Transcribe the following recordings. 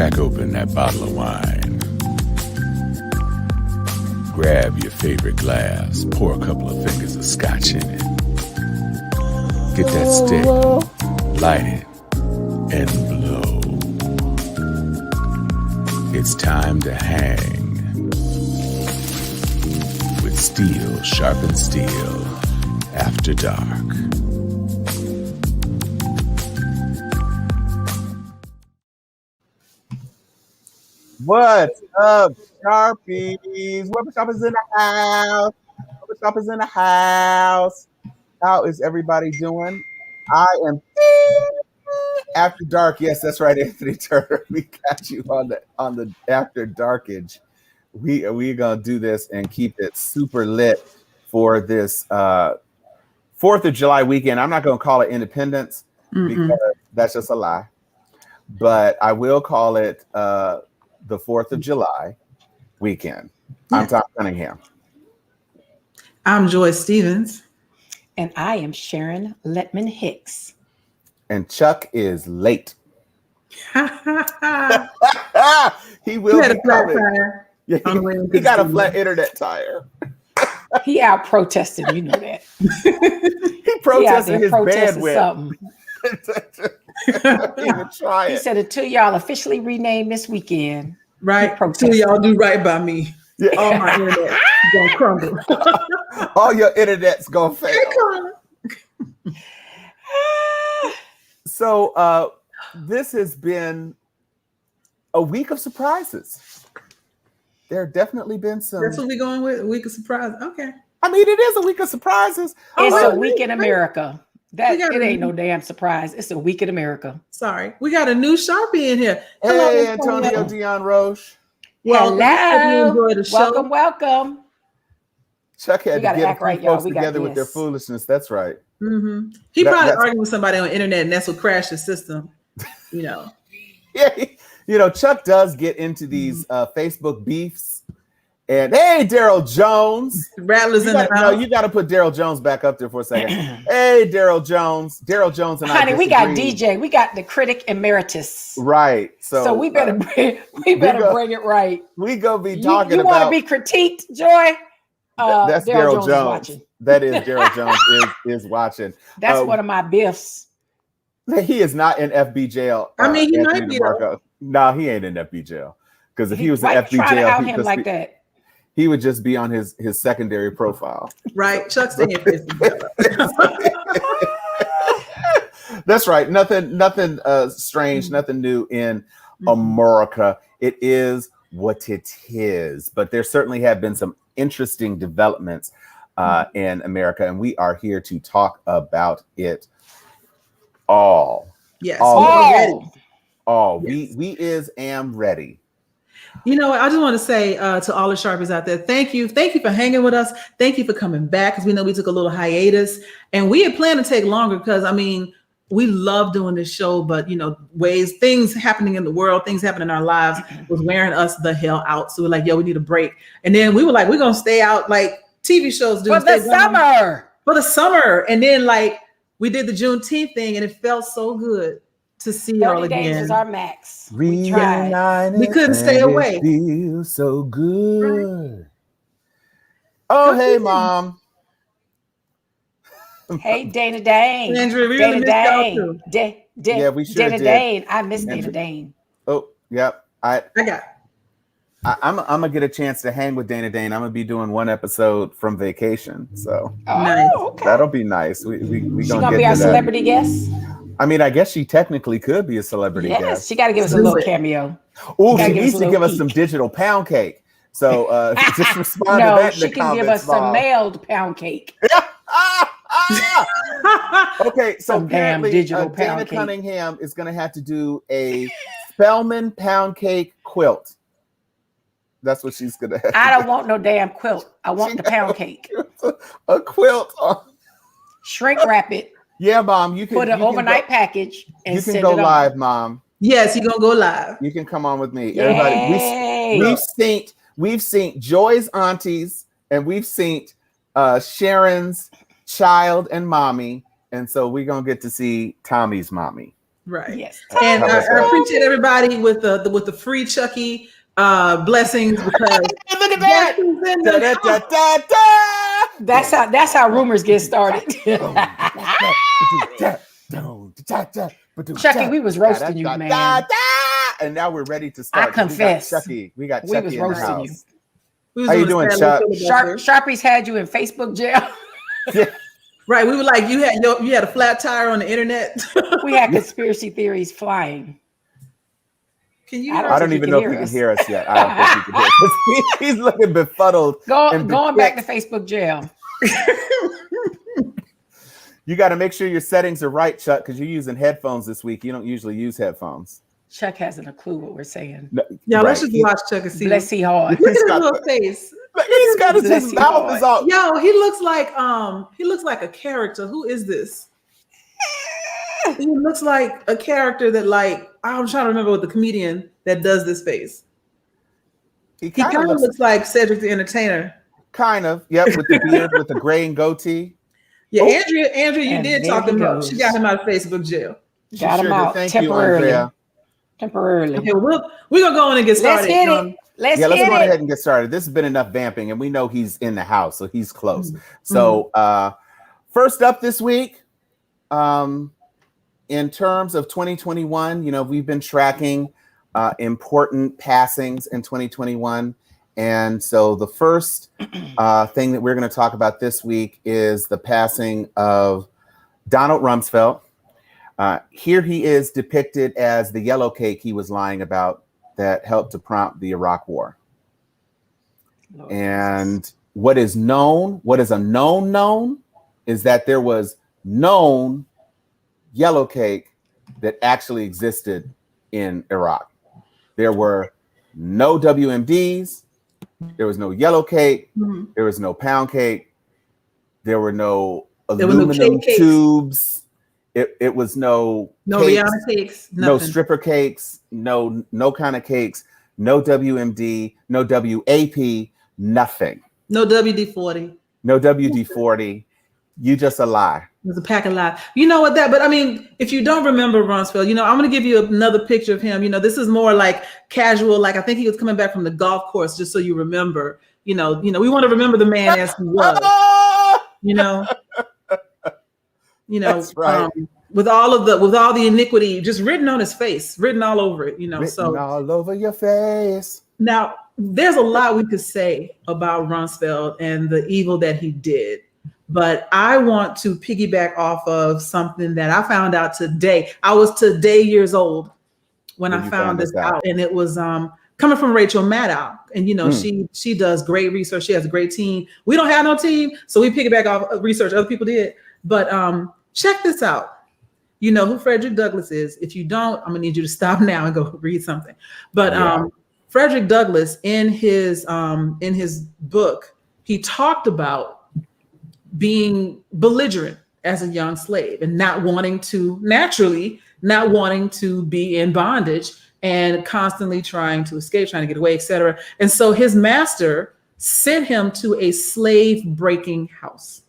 Crack open that bottle of wine. Grab your favorite glass. Pour a couple of fingers of scotch in it. Get that stick. Light it. And blow. It's time to hang. With steel, sharpened steel. After dark. What's up, Sharpies? Barbershop is in the house. Barbershop is in the house. How is everybody doing? I am after dark. Yes, that's right, Anthony Turner. We got you on the after darkage. We're gonna do this and keep it super lit for this 4th of July weekend. I'm not gonna call it Independence because that's just a lie, but I will call it the 4th of July weekend. I'm Tom Cunningham. I'm Joyce Stevens. And I am Sharon Letman Hicks. And Chuck is late. He will be coming. Yeah, he got a flat internet tire. He out protesting, you know that. He protested his bandwidth. He said until y'all officially rename this weekend. Right. Until y'all do right by me. Yeah. All my internet gonna crumble. All your internet's gonna fail. So this has been a week of surprises. There have definitely been some. That's what we're going with. A week of surprises. Okay. I mean, it is a week of surprises. It's a week in America. It ain't no damn surprise. It's a week in America. Sorry. We got a new Sharpie in here. Hey, Antonio Dion Roche. Hello. Enjoy the show. Welcome. Chuck had to get folks together with their foolishness. That's right. Mm-hmm. He probably arguing with somebody on the internet, and that's what crashed the system. You know. Yeah, Chuck does get into these Facebook beefs. And hey, Daryl Jones. Rattlers in the house. No, you got to put Daryl Jones back up there for a second. Hey, Daryl Jones. Daryl Jones and Honey, we got DJ. We got the critic emeritus. Right. So we better bring it right. We gonna be talking you about. You want to be critiqued, Joy? That's Daryl Jones. That is Daryl Jones is watching. That's one of my biffs. He is not in FB jail. I mean, he might be. No, he ain't in FB jail. Because if he was in FB jail, he would just be on his secondary profile. Right. Chuck's in here. That's right. Nothing strange, nothing new in America. It is what it is. But there certainly have been some interesting developments in America, and we are here to talk about it all. Yes. All. Yes. We am ready. You know, I just want to say to all the Sharpies out there, thank you for hanging with us. Thank you for coming back, because we know we took a little hiatus, and we had planned to take longer because, I mean, we love doing this show, but things happening in the world, things happening in our lives was wearing us the hell out. So we're like, yo, we need a break. And then we were like, we're gonna stay out like TV shows do for the summer. And then we did the Juneteenth thing, and it felt so good to see y'all again. 30 days is our max. We tried. We couldn't stay away. It feels so good. Right. Oh, hey, Mom. Hey, Dana Dane. Andrew, we really missed y'all too. Yeah, we sure Dana did. Dane. I miss Dana Dane. Oh, yep. I'm gonna get a chance to hang with Dana Dane. I'm gonna be doing one episode from vacation, so nice. Okay. That'll be nice. We gonna be our celebrity guest. I mean, I guess she technically could be a celebrity guest. Yes, she got to give us a little cameo. Oh, she needs to give us some digital pound cake. So just respond to that in the comments. No, she can give us some mailed pound cake. Okay, so some apparently digital pound Dana cake. Cunningham is going to have to do a Spellman pound cake quilt. That's what she's going to have. I don't want no damn quilt. I want the pound cake. A quilt. Shrink wrap it. Yeah, Mom, you can put an overnight package and you can send go it live, on. Mom. Yes, you're gonna go live. You can come on with me. Yay. Everybody, we've seen Joy's aunties, and we've seen Sharon's child and mommy, and so we're gonna get to see Tommy's mommy. Right. Yes. And I appreciate everybody with the free Chucky blessings because look at that. That's how rumors get started. Chucky, we was roasting you, man. And now we're ready to start. I confess. We got Chucky was in the roasting house. you. How you doing, Chuck? Sharpies had you in Facebook jail. Yeah. Right. We were like, you had a flat tire on the internet. We had conspiracy theories flying. Can you? I don't even know if he can hear us yet. I don't think he can hear us. He's looking befuddled. Going back to Facebook jail. You got to make sure your settings are right, Chuck, because you're using headphones this week. You don't usually use headphones. Chuck hasn't a clue what we're saying. No, yeah, let's just watch Chuck and see. Let's see hard. Look at his little face. He's got his mouth is all. Yo, he looks like a character. Who is this? He looks like a character that, like, I'm trying to remember what the comedian that does this face. He kind of looks like Cedric the Entertainer. Kind of, yep, with the beard, with the gray and goatee. Yeah, Andrea, you did talk him up. She got him out of Facebook jail. Got him out temporarily. Temporarily. Okay, we're gonna go on and get started. Let's hit it. Let's go ahead and get started. This has been enough vamping, and we know he's in the house, so he's close. Mm-hmm. So first up this week, in terms of 2021, we've been tracking important passings in 2021. And so the first thing that we're going to talk about this week is the passing of Donald Rumsfeld. Here he is depicted as the yellow cake he was lying about that helped to prompt the Iraq War. And what is a known is that there was known yellow cake that actually existed in Iraq. There were no WMDs. There was no yellow cake. Mm-hmm. There was no pound cake. There were no aluminum tubes. It was no Rihanna cakes, no stripper cakes, no kind of cakes, no WMD, no WAP, nothing. No WD-40. No WD-40. You just a lie. It was a pack of lies. You know what but I mean, if you don't remember Rumsfeld, I'm going to give you another picture of him. This is more like casual. Like, I think he was coming back from the golf course, just so you remember, we want to remember the man as he was, That's right. With all the iniquity just written on his face, written all over it, written all over your face. Now, there's a lot we could say about Rumsfeld and the evil that he did. But I want to piggyback off of something that I found out today. I was today years old when I found this out. And it was coming from Rachel Maddow. And, she does great research. She has a great team. We don't have no team, so we piggyback off research other people did. But check this out. You know who Frederick Douglass is. If you don't, I'm going to need you to stop now and go read something. But Frederick Douglass, in his book, he talked about being belligerent as a young slave and not wanting to be in bondage and constantly trying to escape, trying to get away, etc. And so his master sent him to a slave breaking house.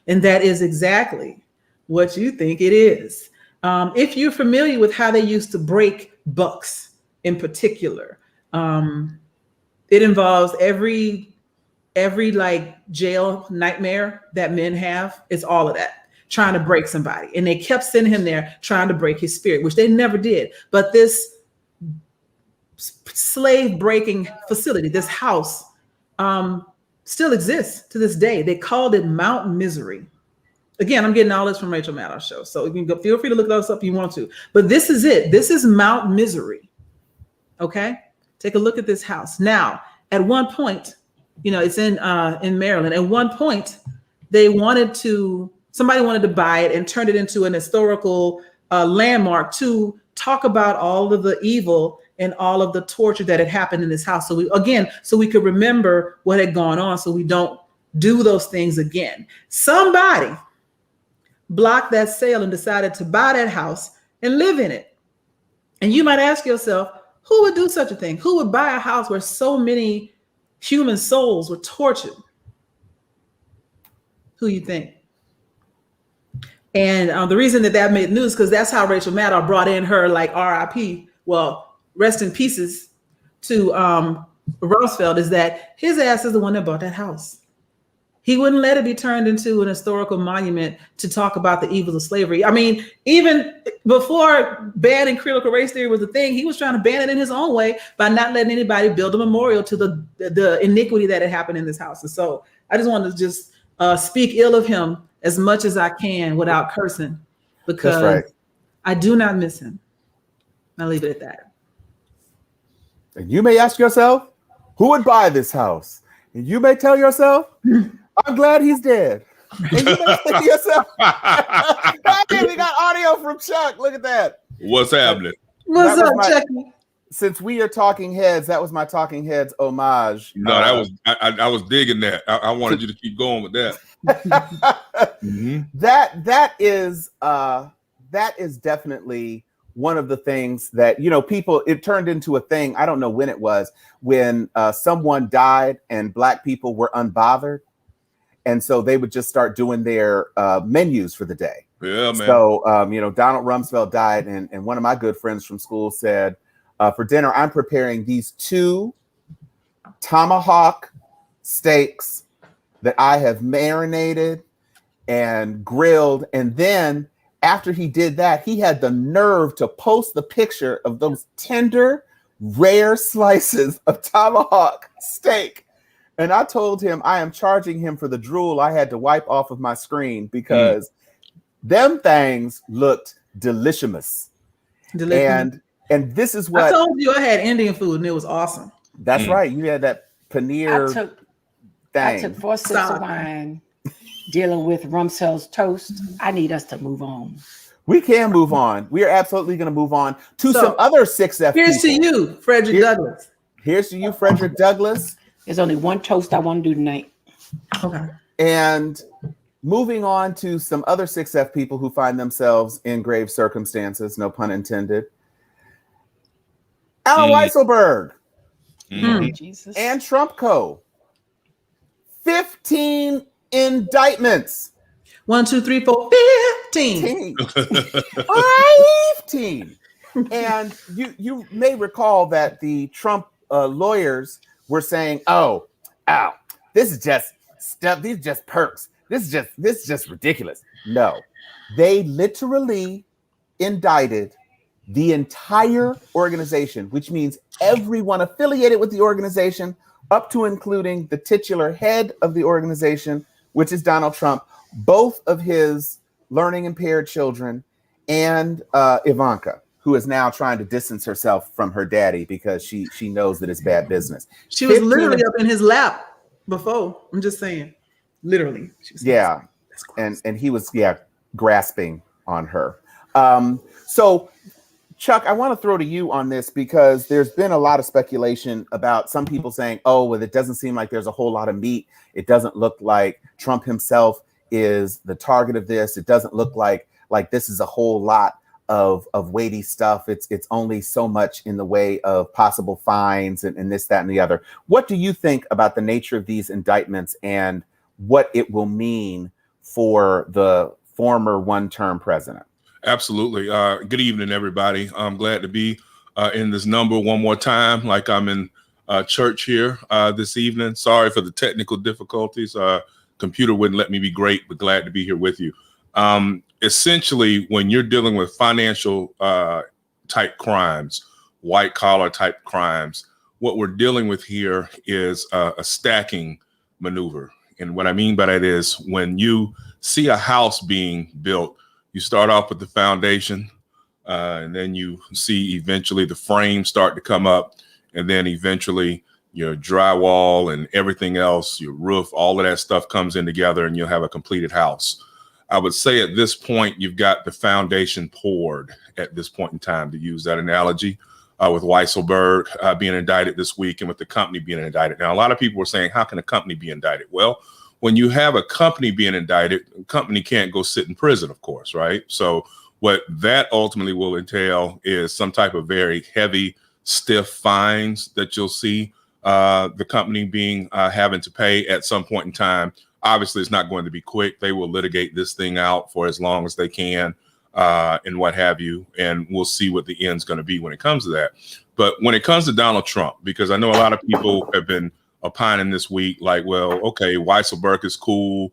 And that is exactly what you think it is. If you're familiar with how they used to break bucks in particular, it involves every like jail nightmare that men have. It's all of that, trying to break somebody. And they kept sending him there trying to break his spirit, which they never did. But this slave breaking facility, this house, still exists to this day. They called it Mount Misery. Again, I'm getting all this from Rachel Maddow's show, so you can go, feel free to look those up if you want to. But this is it. This is Mount Misery. Okay? Take a look at this house. Now, at one point, it's in Maryland. At one point, somebody wanted to buy it and turn it into an historical landmark to talk about all of the evil and all of the torture that had happened in this house. So we could remember what had gone on, so we don't do those things again. Somebody blocked that sale and decided to buy that house and live in it. And you might ask yourself, who would do such a thing? Who would buy a house where so many human souls were tortured? Who you think? And the reason that made news, because that's how Rachel Maddow brought in her like RIP, well, rest in pieces to Rumsfeld, is that his ass is the one that bought that house. He wouldn't let it be turned into an historical monument to talk about the evils of slavery. I mean, even before banning critical race theory was a thing, he was trying to ban it in his own way by not letting anybody build a memorial to the iniquity that had happened in this house. And so I just wanted to just speak ill of him as much as I can without cursing, because I do not miss him. I'll leave it at that. And you may ask yourself, who would buy this house? And you may tell yourself, I'm glad he's dead. And you may say to yourself, hey, we got audio from Chuck. Look at that. What's happening? What's up, Chucky? Since we are talking heads, that was my talking heads homage. No, that was I was digging that. I wanted you to keep going with that. Mm-hmm. That is definitely one of the things that, you know, people, it turned into a thing. I don't know when it was, when someone died and Black people were unbothered. And so they would just start doing their menus for the day. Yeah, man. So, you know, Donald Rumsfeld died. And one of my good friends from school said, for dinner, I'm preparing these 2 tomahawk steaks that I have marinated and grilled. And then after he did that, he had the nerve to post the picture of those tender, rare slices of tomahawk steak. And I told him I am charging him for the drool I had to wipe off of my screen, because them things looked delicious. And this is what I told you. I had Indian food and it was awesome. That's right. You had that paneer I took 4 sips of wine dealing with Rumsfeld's toast. I need us to move on. We can move on. We are absolutely going to move on to some other 6F. Here's to you, Frederick Douglass. Here's to you, Frederick Douglass. There's only one toast I want to do tonight. Okay. And moving on to some other 6F people who find themselves in grave circumstances, no pun intended. Alan Weisselberg and TrumpCo. 15 indictments. 1, 2, 3, 4, 15. 15. And you may recall that the Trump lawyers were saying, oh, this is just stuff. These are just perks. This is just ridiculous. No, they literally indicted the entire organization, which means everyone affiliated with the organization, up to including the titular head of the organization, which is Donald Trump, both of his learning impaired children, and Ivanka, who is now trying to distance herself from her daddy because she knows that it's bad business. She was literally up in his lap before. I'm just saying, literally. Yeah, and he was grasping on her. So, Chuck, I want to throw to you on this, because there's been a lot of speculation about some people saying, oh, well, it doesn't seem like there's a whole lot of meat. It doesn't look like Trump himself is the target of this. It doesn't look like this is a whole lot of weighty stuff. It's only so much in the way of possible fines and this, that, and the other. What do you think about the nature of these indictments and what it will mean for the former one-term president? Absolutely. Good evening, everybody. I'm glad to be in this number one more time, like I'm in church here this evening. Sorry for the technical difficulties. Computer wouldn't let me be great, but glad to be here with you. Essentially, when you're dealing with financial type crimes, white collar type crimes, what we're dealing with here is a stacking maneuver. And what I mean by that is, when you see a house being built, you start off with the foundation, and then you see eventually the frames start to come up, and then eventually your drywall and everything else, your roof, all of that stuff comes in together, and you'll have a completed house. I would say at this point, you've got the foundation poured at this point in time, to use that analogy, with Weisselberg being indicted this week and with the company being indicted. Now, a lot of people were saying, how can a company be indicted? Well, when you have a company being indicted, a company can't go sit in prison, of course, right? So what that ultimately will entail is some type of very heavy, stiff fines that you'll see the company being having to pay at some point in time. obviously it's not going to be quick. They will litigate this thing out for as long as they can and what have you. And we'll see what the end's going to be when it comes to that. But when it comes to Donald Trump, because I know a lot of people have been opining this week, like, well, okay, Weisselberg is cool.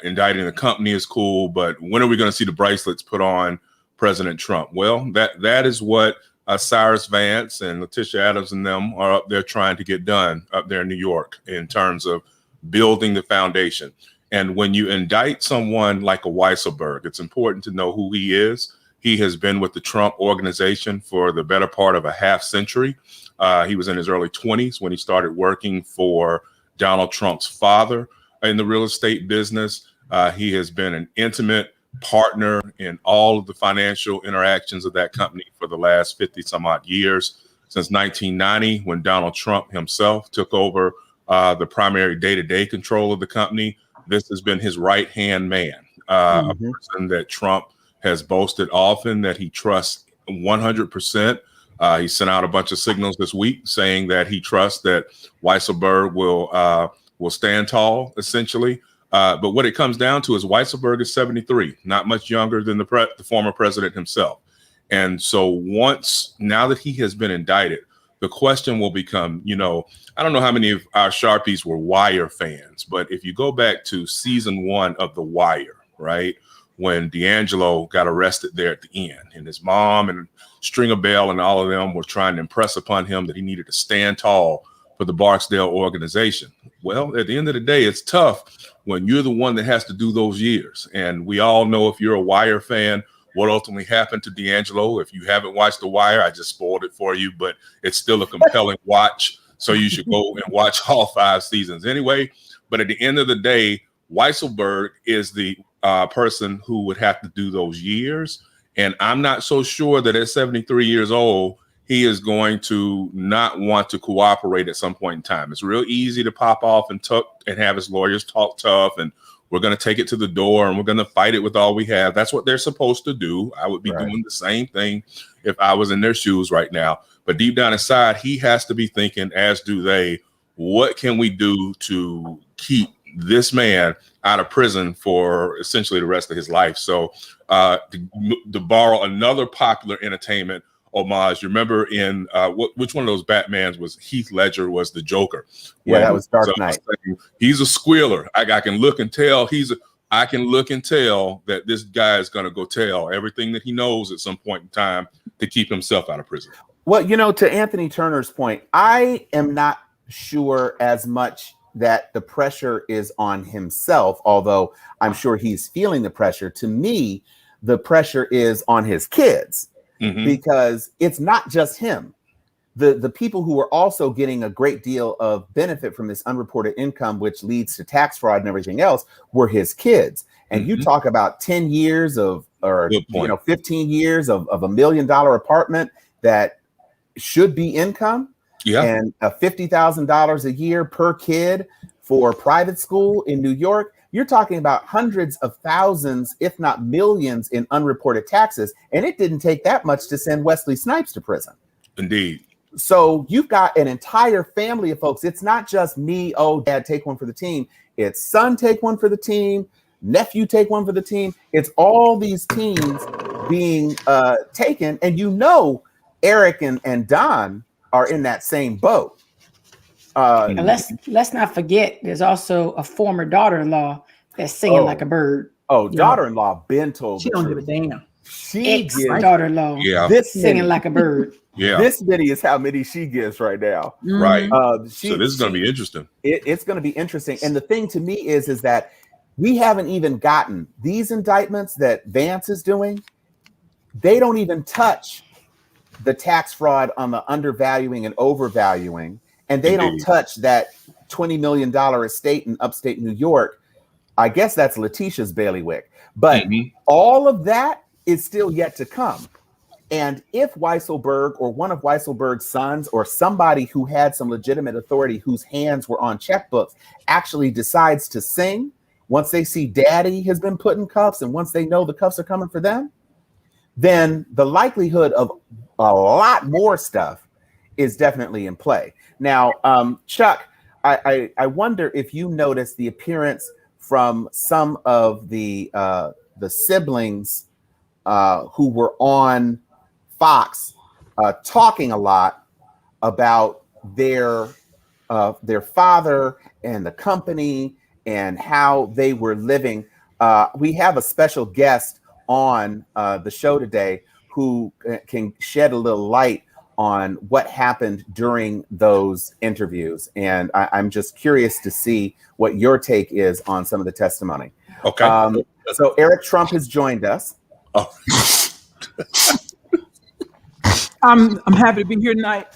Indicting the company is cool. But when are we going to see the bracelets put on President Trump? Well, that is what Cyrus Vance and Letitia Adams and them are up there trying to get done up there in New York in terms of building the foundation. And when you indict someone like a Weisselberg, it's important to know who he is. He has been with the Trump organization for the better part of a half century. He was in his early 20s when he started working for Donald Trump's father in the real estate business. He has been an intimate partner in all of the financial interactions of that company for the last 50 some odd years, since 1990, when Donald Trump himself took over the primary day-to-day control of the company. This has been his right-hand man, a person that Trump has boasted often that he trusts 100%. He sent out a bunch of signals this week saying that he trusts that Weisselberg will stand tall, essentially. But what it comes down to is Weisselberg is 73, not much younger than the former president himself. And so now that he has been indicted, the question will become, I don't know how many of our Sharpies were Wire fans, but if you go back to season 1 of The Wire, right, when D'Angelo got arrested there at the end, and his mom and Stringer Bell and all of them were trying to impress upon him that he needed to stand tall for the Barksdale organization. Well, at the end of the day, it's tough when you're the one that has to do those years. And we all know, if you're a Wire fan, what ultimately happened to D'Angelo. If you haven't watched The Wire, I just spoiled it for you, but it's still a compelling watch. So you should go and watch all 5 seasons anyway. But at the end of the day, Weisselberg is the person who would have to do those years. And I'm not so sure that at 73 years old, he is going to not want to cooperate at some point in time. It's real easy to pop off and have his lawyers talk tough, and we're going to take it to the door and we're going to fight it with all we have. That's what they're supposed to do. I would be doing the same thing if I was in their shoes right now. But deep down inside, he has to be thinking, as do they, what can we do to keep this man out of prison for essentially the rest of his life? So to borrow another popular entertainment homage, you remember in which one of those Batmans was Heath Ledger was the Joker? Yeah, that was Dark Knight. He's a squealer. I can look and tell I can look and tell that this guy is going to go tell everything that he knows at some point in time to keep himself out of prison. Well, to Anthony Turner's point, I am not sure as much that the pressure is on himself, although I'm sure he's feeling the pressure. To me, the pressure is on his kids. Because it's not just him. The people who are also getting a great deal of benefit from this unreported income, which leads to tax fraud and everything else, were his kids. And you talk about 10 years or 15 years of $1 million apartment that should be income, and $50,000 a year per kid for private school in New York. You're talking about hundreds of thousands, if not millions, in unreported taxes. And it didn't take that much to send Wesley Snipes to prison. Indeed. So you've got an entire family of folks. It's not just me, dad, take one for the team. It's son, take one for the team. Nephew, take one for the team. It's all these teams being taken. And Eric and Don are in that same boat. And let's not forget, there's also a former daughter-in-law that's singing like a bird. Daughter-in-law been told she don't give a damn. She daughter-in-law, this singing like a bird. This many is how many she gives right now. Right. So this is going to be interesting. It's going to be interesting. And the thing to me is that we haven't even gotten these indictments that Vance is doing. They don't even touch the tax fraud on the undervaluing and overvaluing. And they don't touch that $20 million estate in upstate New York. I guess that's Letitia's bailiwick. But all of that is still yet to come. And if Weisselberg or one of Weisselberg's sons or somebody who had some legitimate authority whose hands were on checkbooks actually decides to sing, once they see daddy has been put in cuffs and once they know the cuffs are coming for them, then the likelihood of a lot more stuff is definitely in play. Now, Chuck, I wonder if you noticed the appearance from some of the siblings who were on Fox talking a lot about their father and the company and how they were living. We have a special guest on the show today who can shed a little light on what happened during those interviews. And I'm just curious to see what your take is on some of the testimony. Okay. So Eric Trump has joined us. Oh. I'm happy to be here tonight.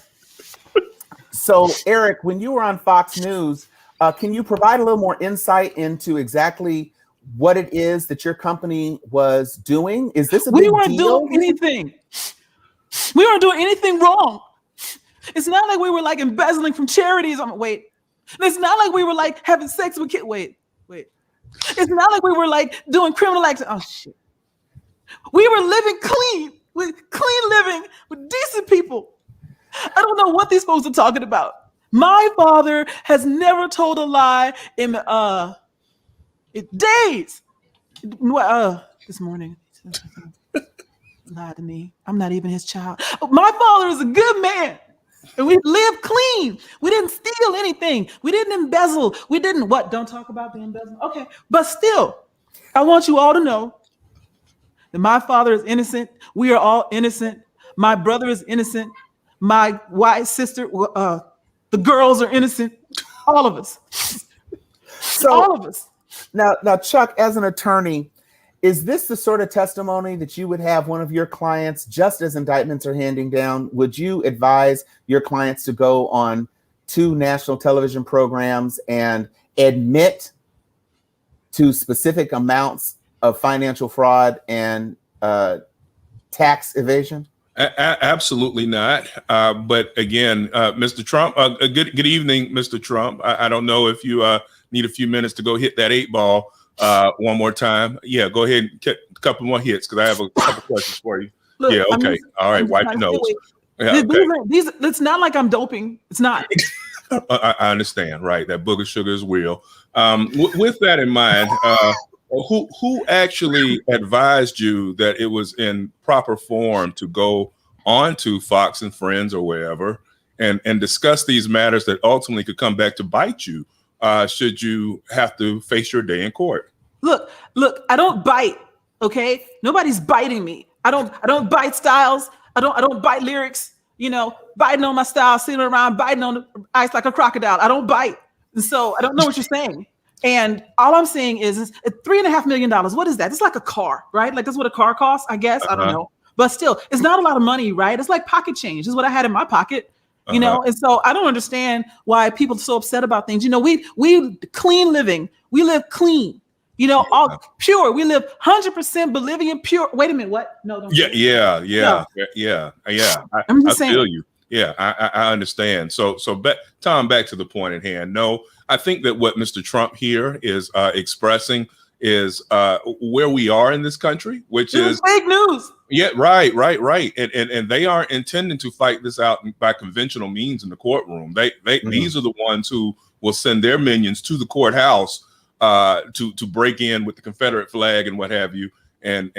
So Eric, when you were on Fox News, can you provide a little more insight into exactly what it is that your company was doing? Is this a big deal? We weren't doing anything. We weren't doing anything wrong. It's not like we were like embezzling from charities. Wait. It's not like we were like having sex with kids. Wait. It's not like we were like doing criminal acts. Oh shit. We were living clean, with clean living, with decent people. I don't know what these folks are talking about. My father has never told a lie in days. This morning. Lied to me. I'm not even his child. My father is a good man. And we lived clean. We didn't steal anything. We didn't embezzle. We didn't what? Don't talk about the embezzlement. Okay. But still, I want you all to know that my father is innocent. We are all innocent. My brother is innocent. My white sister, the girls are innocent. All of us. So, all of us. Now, Chuck, as an attorney, is this the sort of testimony that you would have one of your clients, just as indictments are handing down? Would you advise your clients to go on 2 national television programs and admit to specific amounts of financial fraud and tax evasion? Absolutely not. But again, Mr. Trump, good evening, Mr. Trump. I don't know if you need a few minutes to go hit that 8 ball. One more time. Yeah, go ahead and get a couple more hits because I have a couple questions for you. Look, yeah, okay. All right, wipe your nose. Yeah, okay. It's not like I'm doping. It's not. I understand, right? That booger sugar is real. With that in mind, who actually advised you that it was in proper form to go on to Fox and Friends or wherever and discuss these matters that ultimately could come back to bite you? Should you have to face your day in court? Look, I don't bite, okay? Nobody's biting me. I don't bite styles. I don't bite lyrics, biting on my style, sitting around biting on the ice like a crocodile. I don't bite. And so I don't know what you're saying. And all I'm saying is $3.5 million. What is that? It's like a car, right? Like that's what a car costs, I guess. I don't know. But still, it's not a lot of money, right? It's like pocket change. This is what I had in my pocket. And so I don't understand why people are so upset about things. We clean living. We live clean. All pure. We live 100% Bolivian pure. Wait a minute. What? No. Don't Yeah. I feel you. Yeah, I understand. So Tom, back to the point at hand. No, I think that what Mr. Trump here is expressing is where we are in this country, which is fake news. Yeah, right. And they aren't intending to fight this out by conventional means in the courtroom. These are the ones who will send their minions to the courthouse to break in with the Confederate flag and what have you, and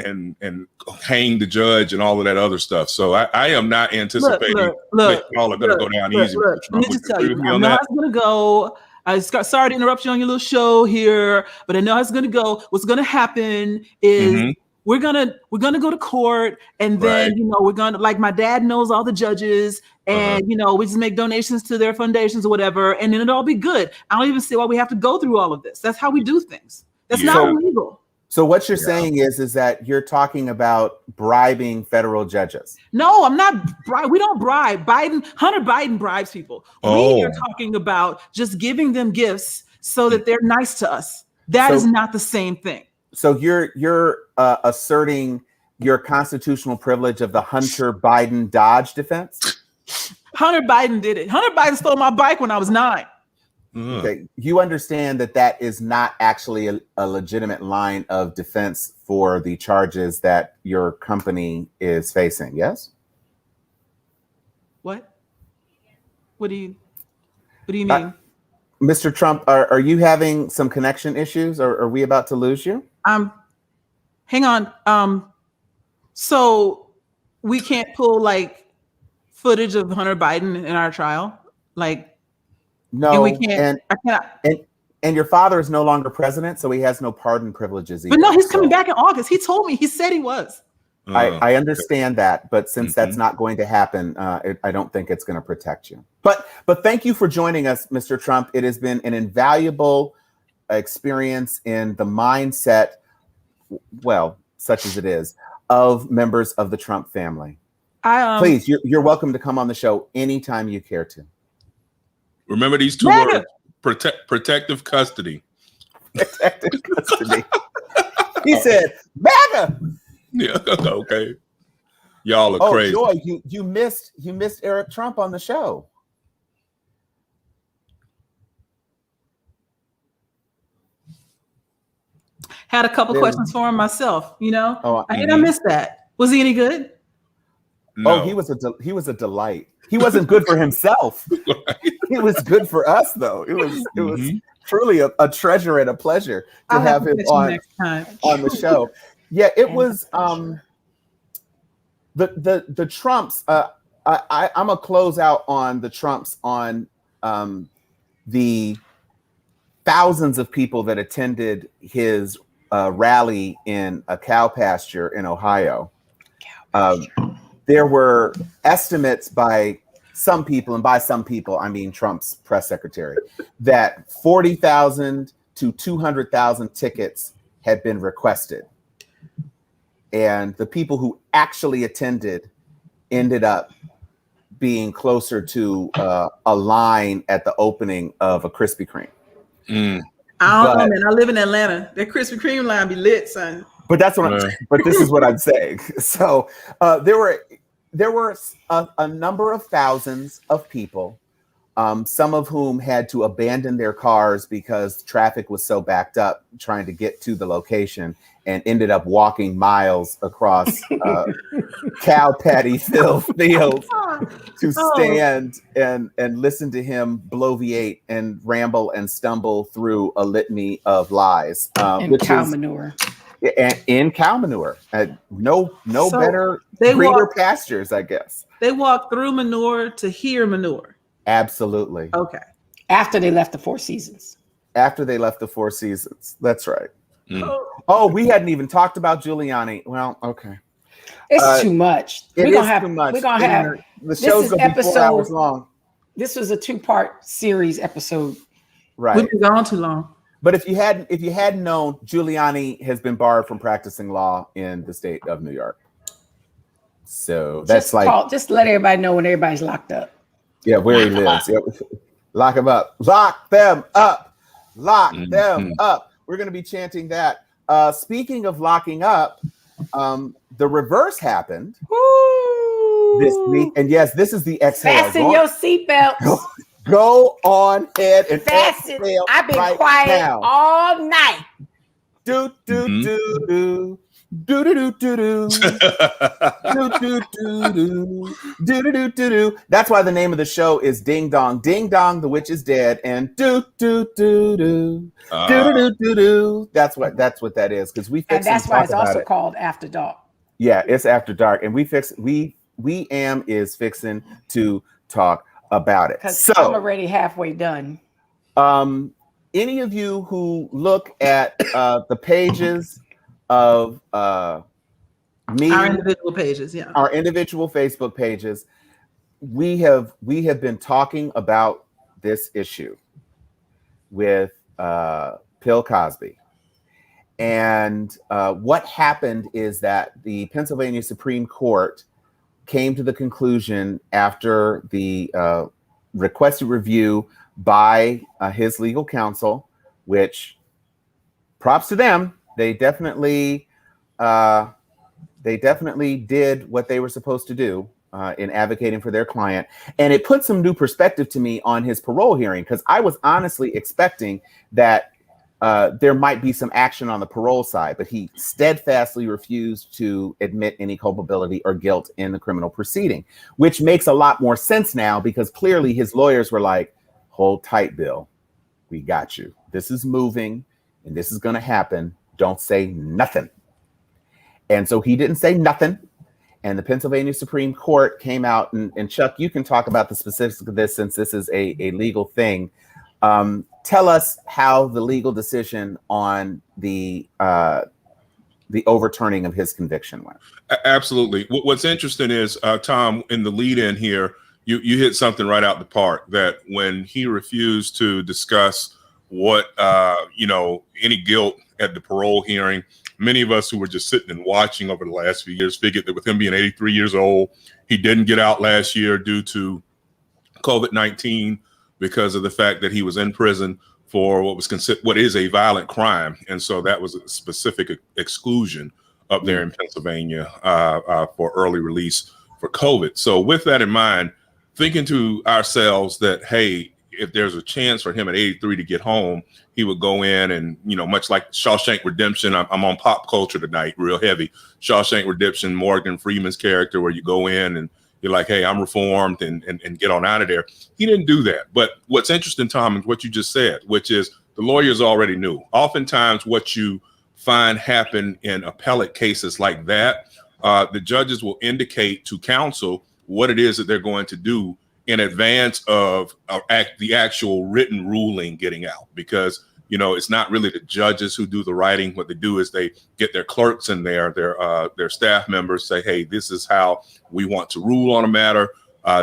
hang the judge and all of that other stuff. So I am not anticipating that y'all are going to go down easy. Let me just tell you, I know how it's going to go. Sorry to interrupt you on your little show here, but I know how it's going to go. What's going to happen is we're gonna go to court, and then we're gonna, like, my dad knows all the judges, and we just make donations to their foundations or whatever, and then it'll all be good. I don't even see why we have to go through all of this. That's how we do things. That's not illegal. So what you're saying is that you're talking about bribing federal judges. No, I'm not. We don't bribe. Hunter Biden bribes people. We are talking about just giving them gifts so that they're nice to us. That is not the same thing. So you're asserting your constitutional privilege of the Hunter Biden Dodge defense? Hunter Biden did it. Hunter Biden stole my bike when I was 9. Okay. You understand that is not actually a legitimate line of defense for the charges that your company is facing, yes? What? What do you mean? Mr. Trump, are you having some connection issues, or are we about to lose you? Hang on. So we can't pull like footage of Hunter Biden in our trial, like No, and we can't. I cannot. And your father is no longer president, so he has no pardon privileges either. But no, he's coming back in August. He told me. He said he was. I understand that, but since that's not going to happen, I don't think it's going to protect you. But thank you for joining us, Mr. Trump. It has been an invaluable experience in the mindset, well, such as it is, of members of the Trump family. Please, you're welcome to come on the show anytime you care to. Remember these two words: protective custody. Protective custody. He said, "MAGA." Yeah. Okay. Y'all are crazy. Joy, you missed Eric Trump on the show. Had a couple questions for him myself. You know, I missed that. Was he any good? No. Oh, he was a delight. He wasn't good for himself. He was good for us, though. It was truly a treasure and a pleasure to have him on the show. Yeah, it was. The Trumps. I'm gonna close out on the Trumps on the thousands of people that attended his rally in a cow pasture in Ohio. There were estimates by some people, and by some people I mean Trump's press secretary, that 40,000 to 200,000 tickets had been requested. And the people who actually attended ended up being closer to a line at the opening of a Krispy Kreme. I don't know, man. I live in Atlanta. That Krispy Kreme line be lit, son. But that's what but this is what I'm saying. So there were a number of thousands of people, some of whom had to abandon their cars because traffic was so backed up trying to get to the location, and ended up walking miles across cow patty filled fields to stand and listen to him bloviate and ramble and stumble through a litany of lies. And cow manure. In cow manure. No better greener pastures, I guess. They walked through manure to hear manure. Absolutely. Okay. After they left the Four Seasons. After they left the Four Seasons. That's right. Oh, we hadn't even talked about Giuliani. Well, okay. It's too much. We're gonna have the show's gonna be 4 hours long. This was a 2-part series episode. Right. We've been gone too long. But if you hadn't known, Giuliani has been barred from practicing law in the state of New York. So that's just let everybody know when everybody's locked up. Yeah, where he lives. Yep. Lock him up. Lock them up. Lock them up. We're going to be chanting that. Speaking of locking up, the reverse happened this week. And yes, this is the exhale. Fasten your seatbelt. Go on ahead and fasten. I've been quiet all night. Do do do do. Do do do do do. Do do do do. Do do do do. That's why the name of the show is Ding Dong. Ding Dong, the witch is dead, and do do do do. Do do do do. That's what that is, because we fix. And that's why it's also called After Dark. Yeah, it's After Dark, and we is fixing to talk about it. So I'm already halfway done. Any of you who look at the pages of me, our individual pages, our individual Facebook pages, we have been talking about this issue with Bill Cosby. And what happened is that the Pennsylvania Supreme Court came to the conclusion, after the requested review by his legal counsel, which props to them. They definitely did what they were supposed to do in advocating for their client. And it put some new perspective to me on his parole hearing, because I was honestly expecting that there might be some action on the parole side, but he steadfastly refused to admit any culpability or guilt in the criminal proceeding, which makes a lot more sense now, because clearly his lawyers were like, hold tight, Bill. We got you. This is moving and this is going to happen. Don't say nothing. And so he didn't say nothing. And the Pennsylvania Supreme Court came out, and Chuck, you can talk about the specifics of this since this is a legal thing. Tell us how the legal decision on the overturning of his conviction went. Absolutely. What's interesting is, Tom, in the lead in here, you hit something right out the park, that when he refused to discuss what, any guilt at the parole hearing, many of us who were just sitting and watching over the last few years figured that with him being 83 years old, he didn't get out last year due to COVID-19 because of the fact that he was in prison for what is a violent crime. And so that was a specific exclusion up there in Pennsylvania for early release for COVID. So with that in mind, thinking to ourselves that, hey, if there's a chance for him at 83 to get home, he would go in and, much like Shawshank Redemption, I'm on pop culture tonight, real heavy. Shawshank Redemption, Morgan Freeman's character, where you go in and you're like, hey, I'm reformed and get on out of there. He didn't do that. But what's interesting, Tom, is what you just said, which is the lawyers already knew. Oftentimes what you find happen in appellate cases like that, the judges will indicate to counsel what it is that they're going to do in advance of the actual written ruling getting out, because it's not really the judges who do the writing. What they do is they get their clerks in there, their staff members, say, hey, this is how we want to rule on a matter.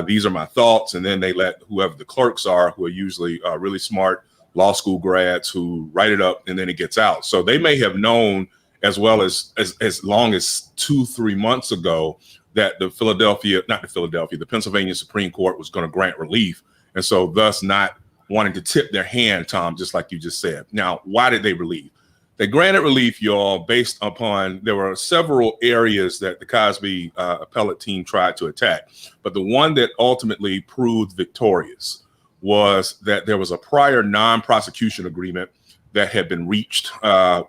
These are my thoughts. And then they let whoever the clerks are, who are usually really smart law school grads, who write it up, and then it gets out. So they may have known as long as 2-3 months ago that the Pennsylvania Supreme Court was going to grant relief. And so thus not wanting to tip their hand, Tom, just like you just said. Now, why did they relieve? They granted relief, y'all, based upon, there were several areas that the Cosby appellate team tried to attack. But the one that ultimately proved victorious was that there was a prior non-prosecution agreement that had been reached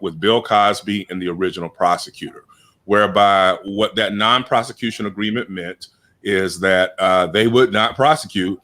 with Bill Cosby and the original prosecutor, whereby what that non-prosecution agreement meant is that they would not prosecute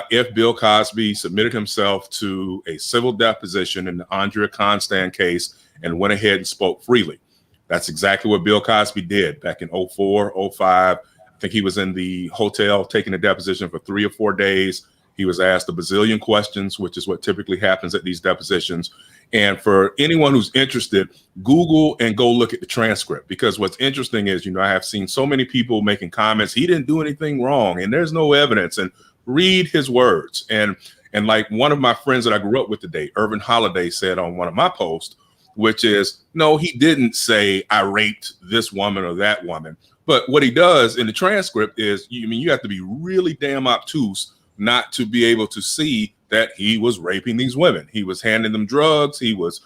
if Bill Cosby submitted himself to a civil deposition in the Andrea Constant case and went ahead and spoke freely. That's exactly what Bill Cosby did back in 04, 05. I think he was in the hotel taking a deposition for 3 or 4 days. He was asked a bazillion questions, which is what typically happens at these depositions. And for anyone who's interested, Google and go look at the transcript, because what's interesting is, I have seen so many people making comments, he didn't do anything wrong and there's no evidence, and read his words. And like one of my friends that I grew up with today, Irvin Holiday, said on one of my posts, which is, no, he didn't say I raped this woman or that woman. But what he does in the transcript is, you have to be really damn obtuse not to be able to see that he was raping these women. He was handing them drugs. He was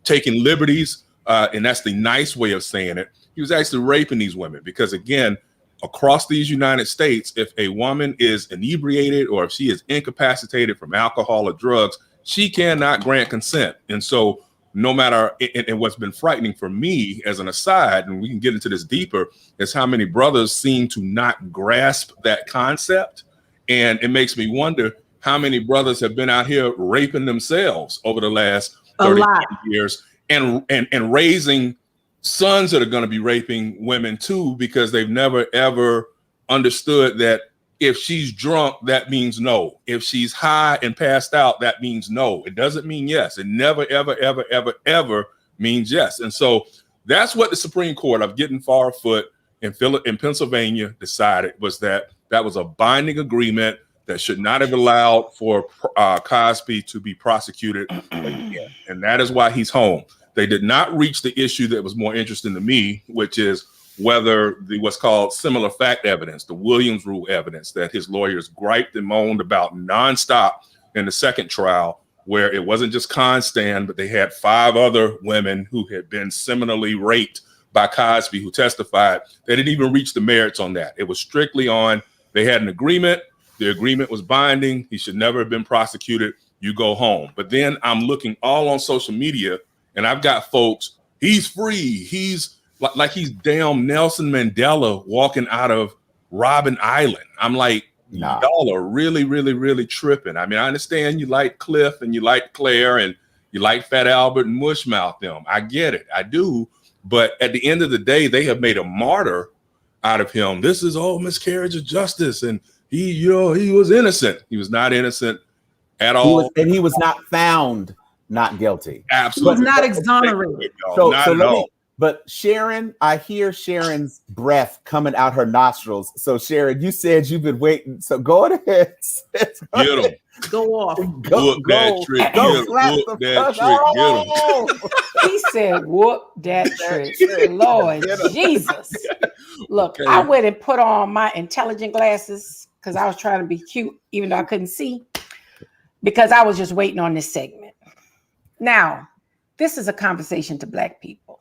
taking liberties. And that's the nice way of saying it. He was actually raping these women because, again, across these United States, if a woman is inebriated or if she is incapacitated from alcohol or drugs, she cannot grant consent. And so no matter, and what's been frightening for me as an aside, and we can get into this deeper, is how many brothers seem to not grasp that concept. And it makes me wonder how many brothers have been out here raping themselves over the last 30 years and raising sons that are going to be raping women too, because they've never ever understood that if she's drunk, that means no. If she's high and passed out, that means no. It doesn't mean yes. It never, ever, ever, ever, ever means yes. And so that's what the Supreme Court, of getting far afoot in Pennsylvania, decided, was that was a binding agreement that should not have allowed for Cosby to be prosecuted again. And that is why he's home. They did not reach the issue that was more interesting to me, which is whether what's called similar fact evidence, the Williams rule evidence that his lawyers griped and moaned about nonstop in the second trial, where it wasn't just Constant, but they had 5 other women who had been similarly raped by Cosby who testified. They didn't even reach the merits on that. It was strictly on, they had an agreement. The agreement was binding. He should never have been prosecuted. You go home. But then I'm looking all on social media, and I've got folks, he's free. He's like he's damn Nelson Mandela walking out of Robben Island. I'm like, Nah. Y'all are really, really, really tripping. I mean, I understand you like Cliff and you like Claire and you like Fat Albert and Mushmouth them. I get it. I do. But at the end of the day, they have made a martyr out of him. This is all miscarriage of justice. And he was innocent. He was not innocent at all. He was not found not guilty. Absolutely. He was not exonerated. Not at all. But Sharon, I hear Sharon's breath coming out her nostrils. So Sharon, you said you've been waiting. So go ahead. Get him. Go off. Go that trick. Go slap whoop the that fuck trick. Get him. He said, whoop that trick. Lord Jesus. Look, I went and put on my intelligent glasses because I was trying to be cute, even though I couldn't see, because I was just waiting on this segment. Now, this is a conversation to Black people.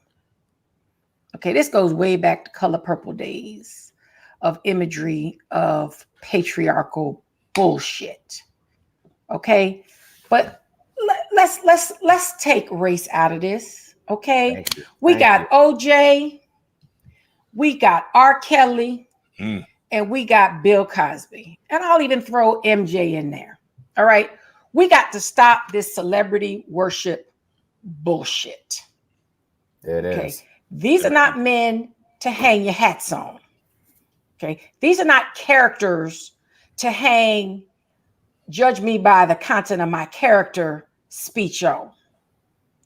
Okay, this goes way back to Color Purple days of imagery of patriarchal bullshit. Okay, but let's take race out of this. Okay, we got OJ, we got R. Kelly, and we got Bill Cosby, and I'll even throw MJ in there. All right, we got to stop this celebrity worship bullshit. It is. These are not men to hang your hats on. Okay. These are not characters to hang, judge me by the content of my character speech on.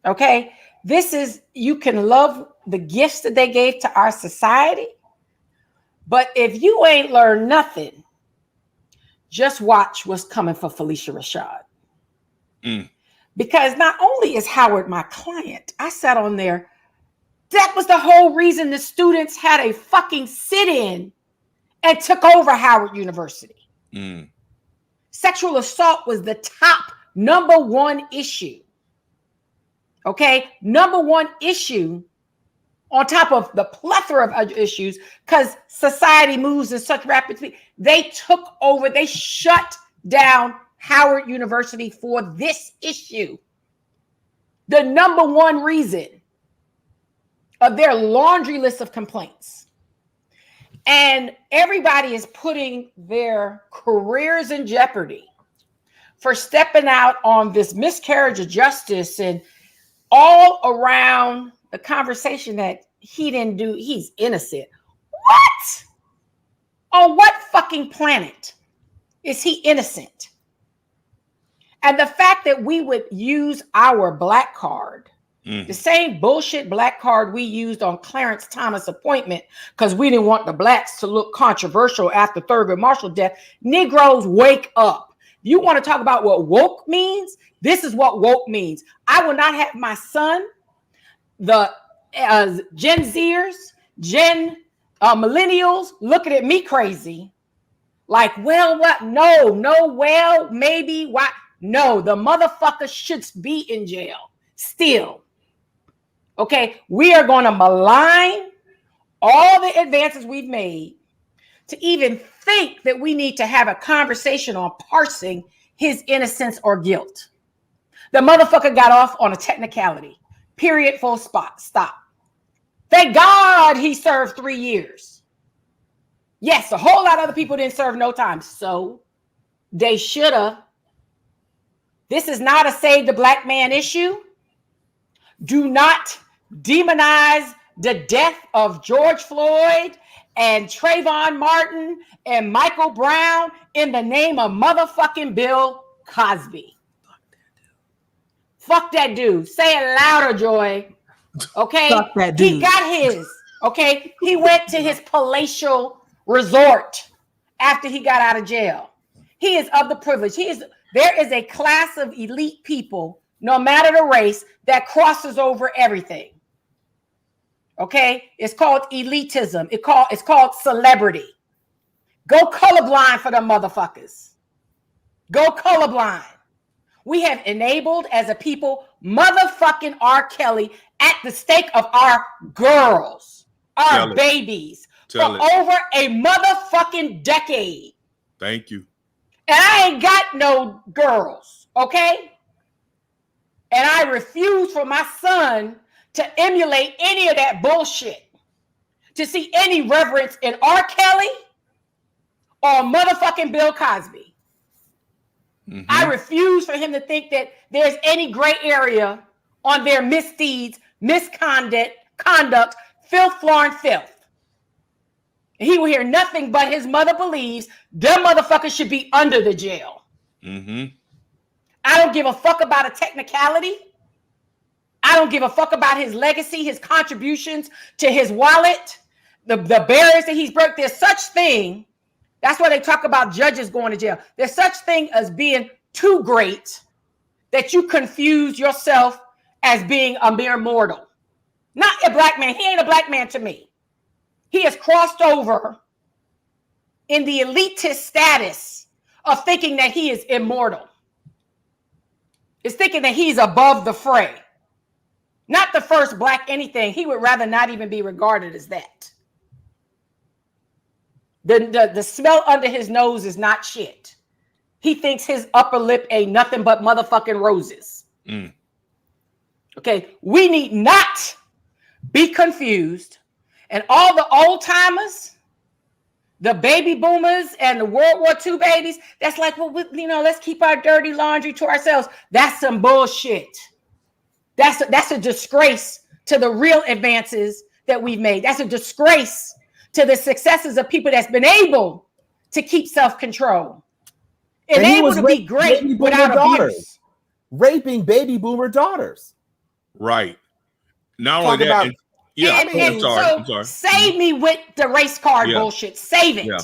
Okay. This is, you can love the gifts that they gave to our society, but if you ain't learned nothing, just watch what's coming for Felicia Rashad. Because not only is Howard my client, I sat on there. That was the whole reason the students had a fucking sit-in and took over Howard University. Sexual assault was the top #1 issue. Okay, #1 issue on top of the plethora of other issues, because society moves in such rapid speed. They took over, they shut down Howard University for this issue. The #1 reason of their laundry list of complaints. And everybody is putting their careers in jeopardy for stepping out on this miscarriage of justice and all around the conversation that he didn't do, he's innocent. What? On what fucking planet is he innocent? And the fact that we would use our black card, the same bullshit black card we used on Clarence Thomas' appointment because we didn't want the blacks to look controversial after Thurgood Marshall death. Negroes, wake up. You want to talk about what woke means? This is what woke means. I will not have my son, the Gen Zers, millennials looking at me crazy. Like, well, what? No, well, maybe, why? No, the motherfucker should be in jail still. Okay, we are going to malign all the advances we've made to even think that we need to have a conversation on parsing his innocence or guilt. The motherfucker got off on a technicality. Period, full stop. Thank God he served 3 years. Yes, a whole lot of other people didn't serve no time. So they should have. This is not a save the black man issue. Do not demonize the death of George Floyd and Trayvon Martin and Michael Brown in the name of motherfucking Bill Cosby. Fuck that dude. Say it louder, Joy. Okay? Fuck that dude. He got his. Okay? He went to his palatial resort after he got out of jail. He is of the privilege. There is a class of elite people, no matter the race, that crosses over everything. Okay? It's called elitism. It's called celebrity. Go colorblind for them motherfuckers. Go colorblind. We have enabled as a people motherfucking R. Kelly at the stake of our girls, our babies, for over a motherfucking decade. Thank you. And I ain't got no girls, okay? And I refuse for my son to emulate any of that bullshit, to see any reverence in R. Kelly on motherfucking Bill Cosby. Mhm. I refuse for him to think that there's any gray area on their misdeeds, conduct, filth, floor, and filth. He will hear nothing but his mother believes them motherfuckers should be under the jail. Mm-hmm. I don't give a fuck about a technicality. I don't give a fuck about his legacy, his contributions to his wallet, the barriers that he's broke. There's such thing. That's why they talk about judges going to jail. There's such thing as being too great that you confuse yourself as being a mere mortal. Not a black man. He ain't a black man to me. He has crossed over in the elitist status of thinking that he is immortal. It's thinking that he's above the fray. Not the first black anything. He would rather not even be regarded as that. The smell under his nose is not shit. He thinks his upper lip ain't nothing but motherfucking roses. Mm. Okay, we need not be confused. And all the old timers, the baby boomers and the World War II babies, that's like, well, let's keep our dirty laundry to ourselves. That's some bullshit. That's a disgrace to the real advances that we've made. That's a disgrace to the successes of people that's been able to keep self-control and able to be great without abuse. Raping baby boomer daughters. Right. Not only that, I'm sorry. Save me with the race card bullshit. Save it. Yeah.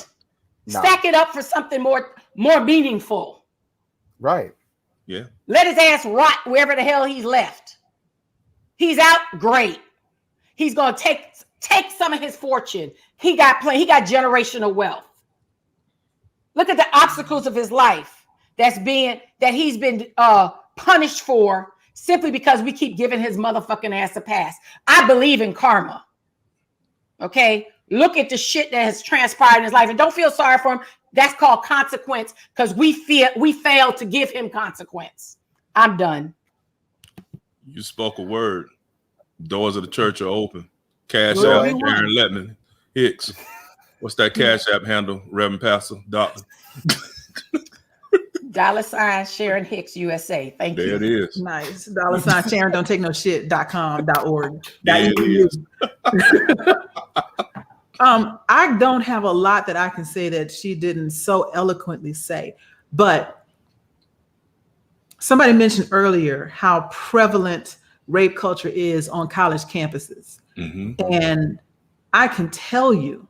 Stack it up for something more meaningful. Right. Yeah. Let his ass rot wherever the hell he's left. He's out, great. He's gonna take some of his fortune. He got generational wealth. Look at the obstacles of his life that he's been punished for simply because we keep giving his motherfucking ass a pass. I believe in karma. Okay? Look at the shit that has transpired in his life and don't feel sorry for him. That's called consequence because we failed to give him consequence. I'm done. You spoke a word. Doors of the church are open. Cash App, Aaron Letman Hicks. What's that Cash App handle, Reverend Pastor, Doctor? $ Sharon Hicks USA. Thank you. There it is. Nice. $ Sharon don't take no shit.com.org. There it is. I don't have a lot that I can say that she didn't so eloquently say, but somebody mentioned earlier how prevalent rape culture is on college campuses. Mm-hmm. And I can tell you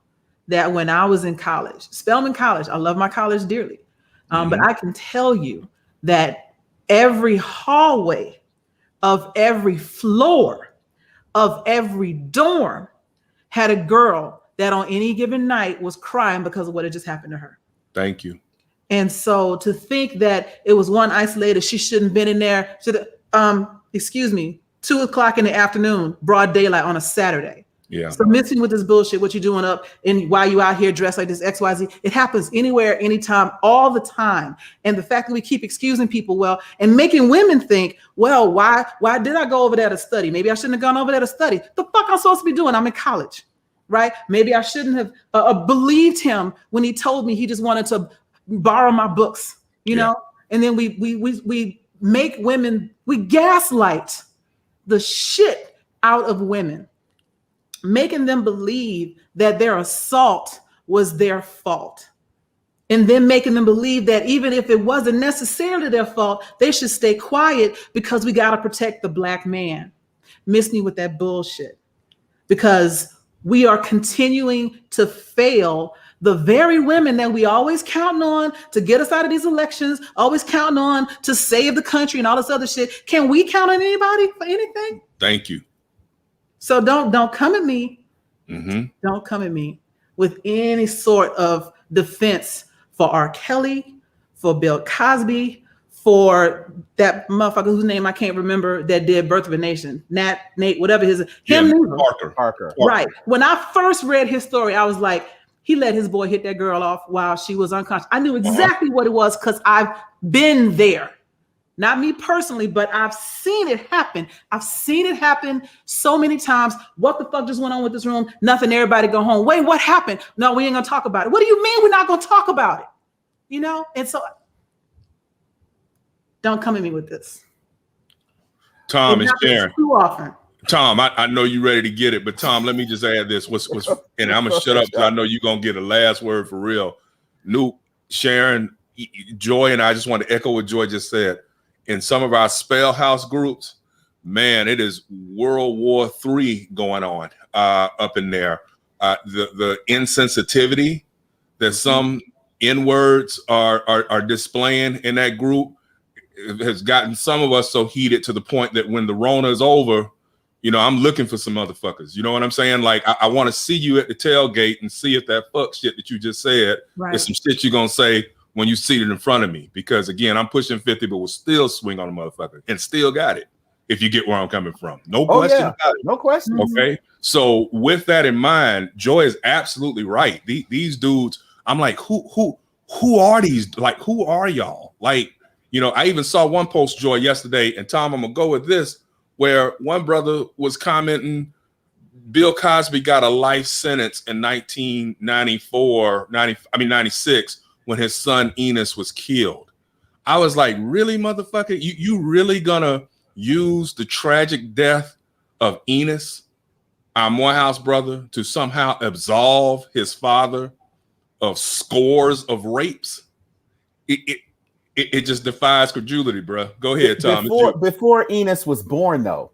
that when I was in college, Spelman College, I love my college dearly. But I can tell you that every hallway of every floor of every dorm had a girl that on any given night was crying because of what had just happened to her. Thank you. And so to think that it was one isolated, she shouldn't have been in there. 2 o'clock in the afternoon, broad daylight on a Saturday. Yeah. So missing with this bullshit, what you doing up and why you out here dressed like this XYZ, it happens anywhere, anytime, all the time. And the fact that we keep excusing people, and making women think, why did I go over there to study? Maybe I shouldn't have gone over there to study. The fuck I'm supposed to be doing? I'm in college, right? Maybe I shouldn't have believed him when he told me he just wanted to borrow my books, you know? And then we make women, we gaslight the shit out of women, making them believe that their assault was their fault. And then making them believe that even if it wasn't necessarily their fault, they should stay quiet because we got to protect the Black man. Miss me with that bullshit. Because we are continuing to fail the very women that we always counting on to get us out of these elections, always counting on to save the country and all this other shit. Can we count on anybody for anything? Thank you. So don't come at me. Mm-hmm. Don't come at me with any sort of defense for R. Kelly, for Bill Cosby, for that motherfucker whose name I can't remember that did Birth of a Nation, Nate, whatever his Parker. Right. When I first read his story, I was like, he let his boy hit that girl off while she was unconscious. I knew exactly what it was because I've been there. Not me personally, but I've seen it happen. I've seen it happen so many times. What the fuck just went on with this room? Nothing. Everybody go home. Wait, what happened? No, we ain't gonna talk about it. What do you mean we're not gonna talk about it? You know? And so don't come at me with this. Tom and Sharon. Too often. Tom, I know you're ready to get it, but Tom, let me just add this. And I'm gonna shut up because I know you're gonna get a last word for real. Nuke, Sharon, Joy, and I just want to echo what Joy just said. In some of our spell house groups, man, it is World War III going on up in there. The insensitivity that some N-words are displaying in that group has gotten some of us so heated to the point that when the Rona is over, you know, I'm looking for some motherfuckers. You know what I'm saying? Like, I want to see you at the tailgate and see if that fuck shit that you just said is some shit you're going to say when you see it in front of me. Because, again, I'm pushing 50, but will still swing on a motherfucker and still got it, if you get where I'm coming from. No question about it. No question. Okay? So with that in mind, Joy is absolutely right. These dudes, I'm like, who are these? Like, who are y'all? Like, you know, I even saw one post, Joy, yesterday, and Tom, I'm going to go with this, where one brother was commenting, Bill Cosby got a life sentence in 96, when his son Enos was killed. I was like, really, motherfucker? You really gonna use the tragic death of Enos, our Morehouse brother, to somehow absolve his father of scores of rapes? It just defies credulity, bro. Go ahead, Tom. Before Enos was born, though,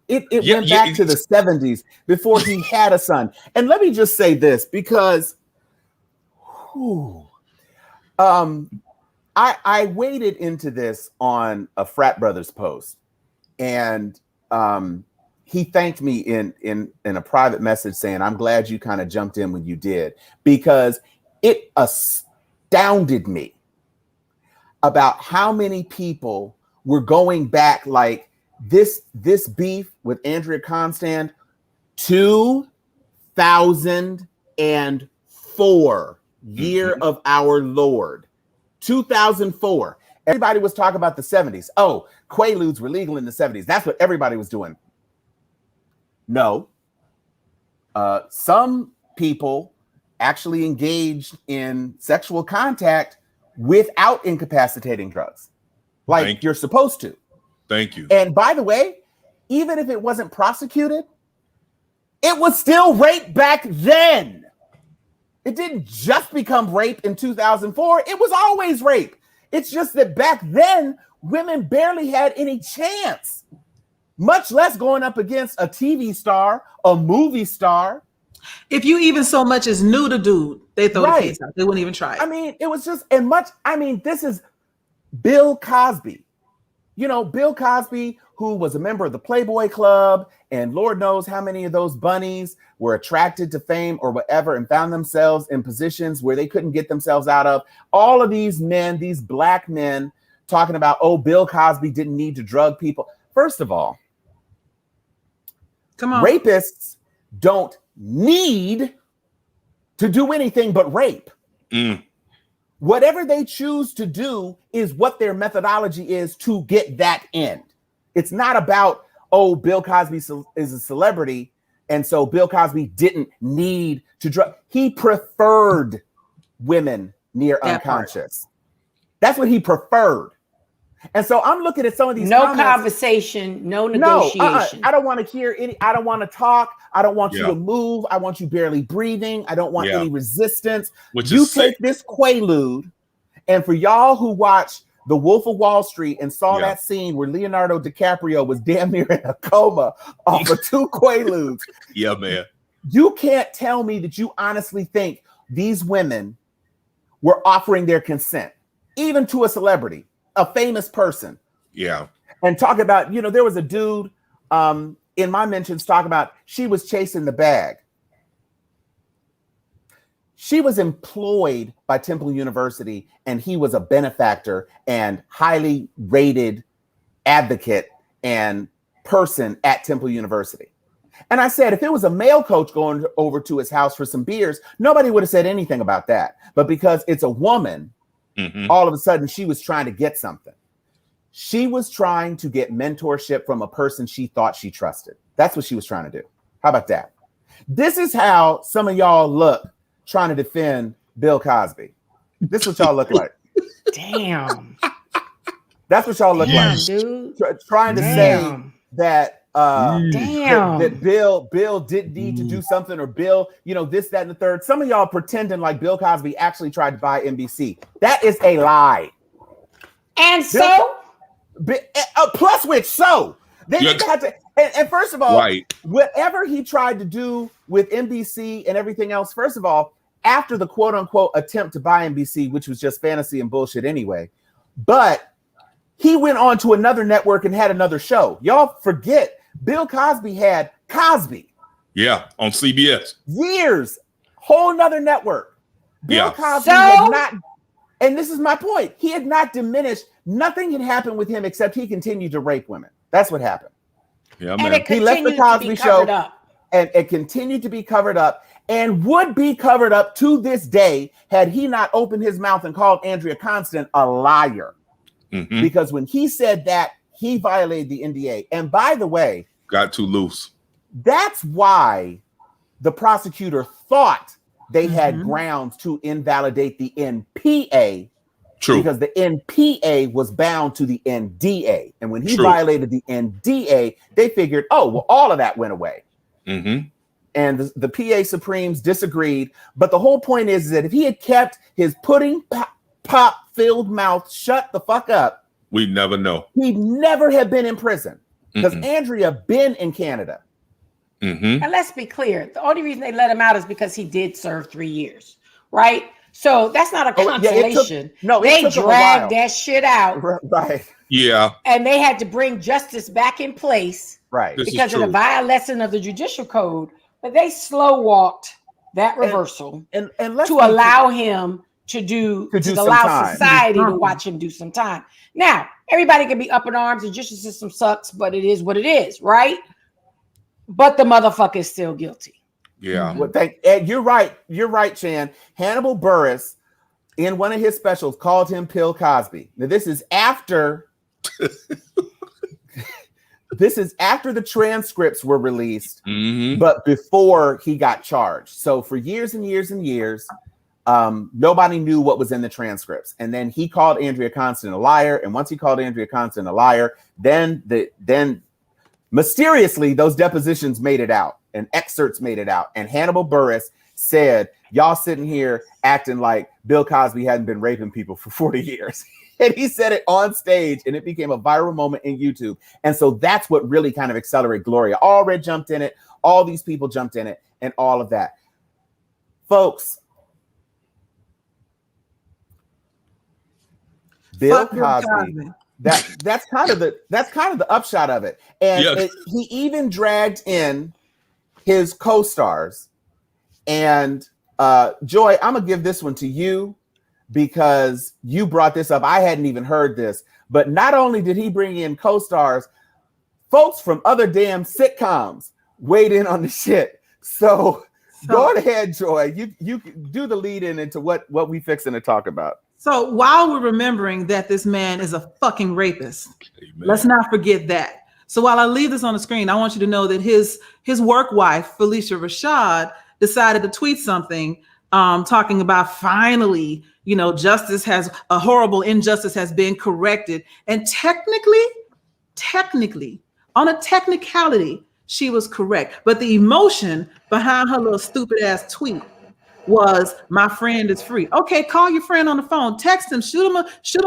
it went back to the 70s before he had a son. And let me just say this, because I waded into this on a Frat Brothers post, and he thanked me in a private message saying, I'm glad you kind of jumped in when you did, because it astounded me about how many people were going back, like this beef with Andrea Constand, 2004, year of our Lord, 2004. Everybody was talking about the 70s. Oh, Quaaludes were legal in the 70s. That's what everybody was doing. No. Some people actually engaged in sexual contact without incapacitating drugs, like you're supposed to. Thank you. And by the way, even if it wasn't prosecuted, it was still rape back then. It didn't just become rape in 2004. It was always rape. It's just that back then, women barely had any chance, much less going up against a TV star, a movie star. If you even so much as knew the dude, they throw the case out. They wouldn't even try it. I mean, it was just, this is Bill Cosby. You know, Bill Cosby, who was a member of the Playboy Club, and Lord knows how many of those bunnies were attracted to fame or whatever and found themselves in positions where they couldn't get themselves out of. All of these men, these black men, talking about, oh, Bill Cosby didn't need to drug people. First of all, come on, rapists don't need to do anything but rape. Whatever they choose to do is what their methodology is to get that end. It's not about, oh, Bill Cosby is a celebrity, and so Bill Cosby didn't need to drug. He preferred women near unconscious. That's what he preferred. And so I'm looking at some of these conversation, no negotiation. I don't want to hear any. I don't want to talk. I don't want you to move. I want you barely breathing. I don't want any resistance. You take this Quaalude, and for y'all who watch The Wolf of Wall Street and saw that scene where Leonardo DiCaprio was damn near in a coma off of 2 Quaaludes. Yeah, man. You can't tell me that you honestly think these women were offering their consent, even to a celebrity, a famous person. Yeah. And talk about, you know, there was a dude in my mentions talking about she was chasing the bag. She was employed by Temple University, and he was a benefactor and highly rated advocate and person at Temple University. And I said, if it was a male coach going over to his house for some beers, nobody would have said anything about that. But because it's a woman, all of a sudden she was trying to get something. She was trying to get mentorship from a person she thought she trusted. That's what she was trying to do. How about that? This is how some of y'all look trying to defend Bill Cosby. This is what y'all look like. Damn. That's what y'all look like. Dude. Trying to say that that Bill didn't need to do something, or Bill, this, that, and the third. Some of y'all pretending like Bill Cosby actually tried to buy NBC. That is a lie. And so, plus which, so they didn't have to. And first of all, whatever he tried to do with NBC and everything else, first of all, after the quote unquote attempt to buy NBC, which was just fantasy and bullshit anyway, but he went on to another network and had another show. Y'all forget, Bill Cosby had Cosby. Yeah, on CBS. Years, whole nother network. Bill Cosby had not, and this is my point, he had not diminished. Nothing had happened with him except he continued to rape women. That's what happened. Yeah, man. He left the Cosby Show, and it continued to be covered up, and would be covered up to this day had he not opened his mouth and called Andrea Constand a liar. Mm-hmm. Because when he said that, he violated the NDA. And by the way, got too loose. That's why the prosecutor thought they had grounds to invalidate the NPA. True. Because the NPA was bound to the NDA. And when he violated the NDA, they figured, oh, well, all of that went away. Mm-hmm. And the PA Supremes disagreed. But the whole point is that if he had kept his pudding pop filled mouth shut the fuck up, we'd never know. He'd never have been in prison, because Andrea been in Canada. And let's be clear, the only reason they let him out is because he did serve 3 years, right? So that's not a consolation. They dragged that shit out. Right. Yeah. And they had to bring justice back in place. Right. Because of the violation of the judicial code. But they slow walked that reversal and to allow him to allow society to watch him do some time. Now, everybody can be up in arms. The judicial system sucks, but it is what it is, right? But the motherfucker is still guilty. Yeah. Well, you're right. You're right, Chan. Hannibal Buress, in one of his specials, called him Bill Cosby. Now, this is after the transcripts were released, but before he got charged. So for years and years and years, nobody knew what was in the transcripts. And then he called Andrea Constand a liar. And once he called Andrea Constand a liar, then mysteriously those depositions made it out and excerpts made it out. And Hannibal Buress said, y'all sitting here acting like Bill Cosby hadn't been raping people for 40 years. And he said it on stage, and it became a viral moment in YouTube. And so that's what really kind of accelerated. Gloria Allred jumped in it. All these people jumped in it, and all of that. Folks, Bill Cosby. That's kind of the upshot of it. And he even dragged in his co-stars. And Joy, I'm gonna give this one to you because you brought this up. I hadn't even heard this, but not only did he bring in co-stars, folks from other damn sitcoms weighed in on the shit. So go ahead, Joy. You do the lead in into what we fixing to talk about. So while we're remembering that this man is a fucking rapist, let's not forget that. So while I leave this on the screen, I want you to know that his work wife, Felicia Rashad, decided to tweet something talking about finally, a horrible injustice has been corrected. And technically, on a technicality, she was correct. But the emotion behind her little stupid ass tweet was, my friend is free. Okay, call your friend on the phone, text him, shoot him an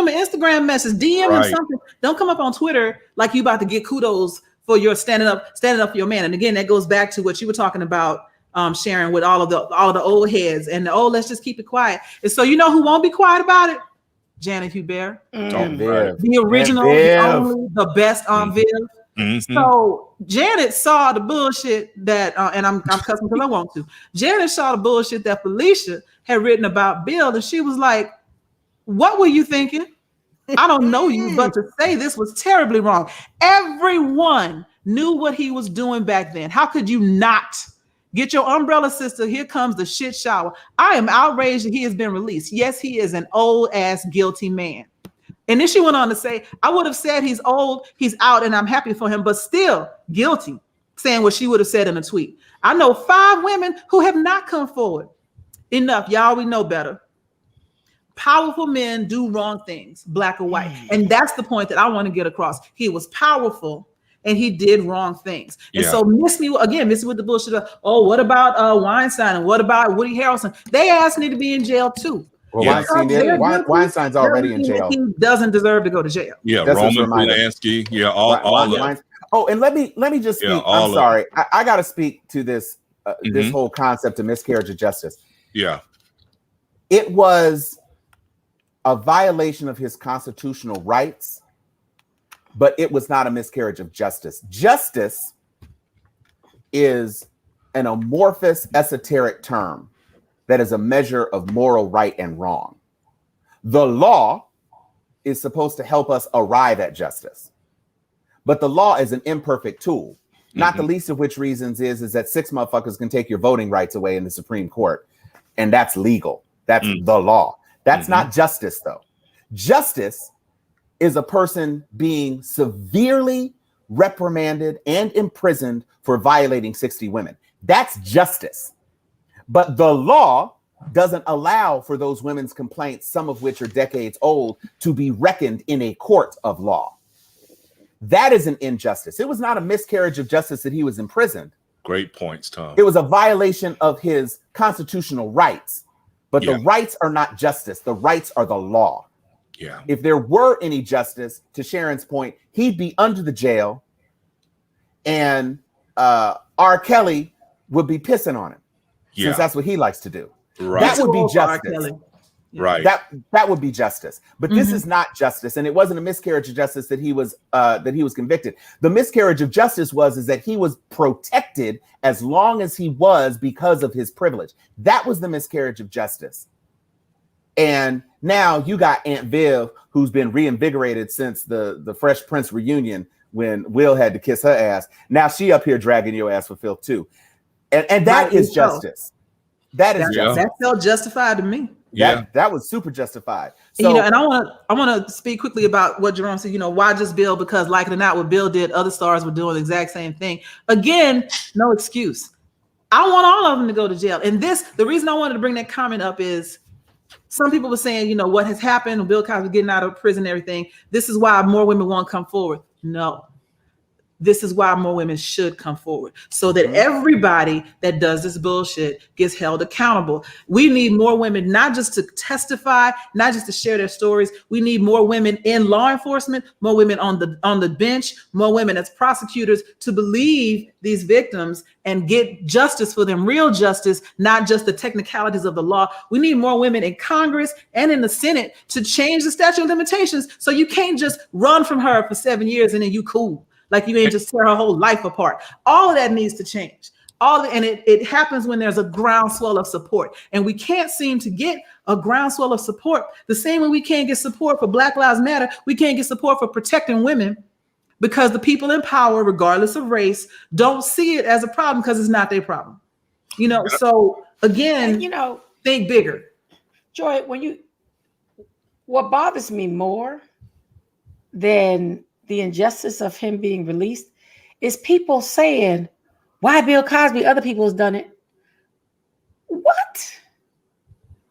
Instagram message, DM him something. Don't come up on Twitter like you about to get kudos for your standing up for your man. And again, that goes back to what you were talking about, Sharon, with all of the old heads and let's just keep it quiet. And so you know who won't be quiet about it? Janet Hubert, the original, the only, the best on Viv. So Janet saw the bullshit that, and I'm cussing because I want to. Janet saw the bullshit that Felicia had written about Bill, and she was like, "What were you thinking? I don't know you, but to say this was terribly wrong." Everyone knew what he was doing back then. How could you not? Get your umbrella, sister. Here comes the shit shower. I am outraged that he has been released. Yes, he is an old ass guilty man. And then she went on to say, I would have said he's old, he's out, and I'm happy for him, but still guilty, saying what she would have said in a tweet. I know 5 women who have not come forward. Enough, y'all, we know better. Powerful men do wrong things, black or white. And that's the point that I want to get across. He was powerful and he did wrong things. And so miss me with the bullshit of, oh, what about Weinstein and what about Woody Harrelson? They asked me to be in jail too. Well, Weinstein's already in jail. He doesn't deserve to go to jail. Yeah, Roman Polanski. Yeah, all of Oh, and let me just speak. I'm sorry. I got to speak to this this whole concept of miscarriage of justice. Yeah. It was a violation of his constitutional rights, but it was not a miscarriage of justice. Justice is an amorphous, esoteric term that is a measure of moral right and wrong. The law is supposed to help us arrive at justice, but the law is an imperfect tool, not the least of which reasons is that 6 motherfuckers can take your voting rights away in the Supreme Court, and that's legal. That's the law. That's not justice, though. Justice is a person being severely reprimanded and imprisoned for violating 60 women. That's justice. But the law doesn't allow for those women's complaints, some of which are decades old, to be reckoned in a court of law. That is an injustice. It was not a miscarriage of justice that he was imprisoned. Great points, Tom. It was a violation of his constitutional rights. But the rights are not justice. The rights are the law. Yeah. If there were any justice, to Sharon's point, he'd be under the jail, and R. Kelly would be pissing on him, since that's what he likes to do. Right. That would be justice. Right. That would be justice. But this is not justice, and it wasn't a miscarriage of justice that he was convicted. The miscarriage of justice was that he was protected as long as he was because of his privilege. That was the miscarriage of justice. And now you got Aunt Viv, who's been reinvigorated since the Fresh Prince reunion when Will had to kiss her ass. Now she up here dragging your ass for filth too. And that is justice. That is justice. That felt justified to me. That was super justified. So, and I want to speak quickly about what Jerome said. Why just Bill? Because like it or not, what Bill did, other stars were doing the exact same thing. Again, no excuse. I want all of them to go to jail. And the reason I wanted to bring that comment up is some people were saying, what has happened, Bill Cosby getting out of prison and everything. This is why more women won't come forward. No. This is why more women should come forward, so that everybody that does this bullshit gets held accountable. We need more women, not just to testify, not just to share their stories. We need more women in law enforcement, more women on the bench, more women as prosecutors to believe these victims and get justice for them, real justice, not just the technicalities of the law. We need more women in Congress and in the Senate to change the statute of limitations, so you can't just run from her for 7 years and then you cool. Like you ain't just tear her whole life apart. All of that needs to change. And it happens when there's a groundswell of support. And we can't seem to get a groundswell of support. The same way we can't get support for Black Lives Matter, we can't get support for protecting women, because the people in power, regardless of race, don't see it as a problem because it's not their problem. So again, think bigger. Joy, what bothers me more than the injustice of him being released is people saying, why Bill Cosby? Other people has done it. What?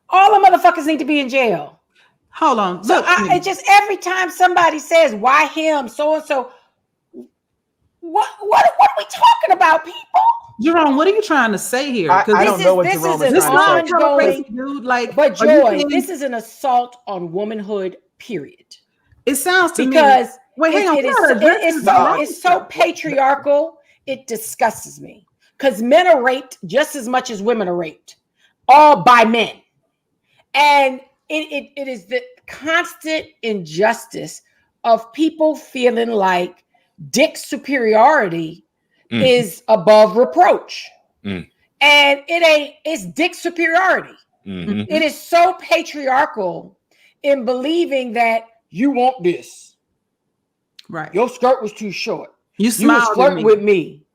All the motherfuckers need to be in jail. Hold on. So it just every time somebody says, why him? So and so. What are we talking about, people? Jerome, what are you trying to say here? I don't know what Jerome is trying to say. Dude, but Joy, this is an assault on womanhood, period. It sounds to me because wait, hang on. It's so patriarchal. It disgusts me, because men are raped just as much as women are raped, all by men. And it is the constant injustice of people feeling like dick superiority is above reproach. And it's dick superiority. It is so patriarchal in believing that you want this. Right. Your skirt was too short. You was flirting with me.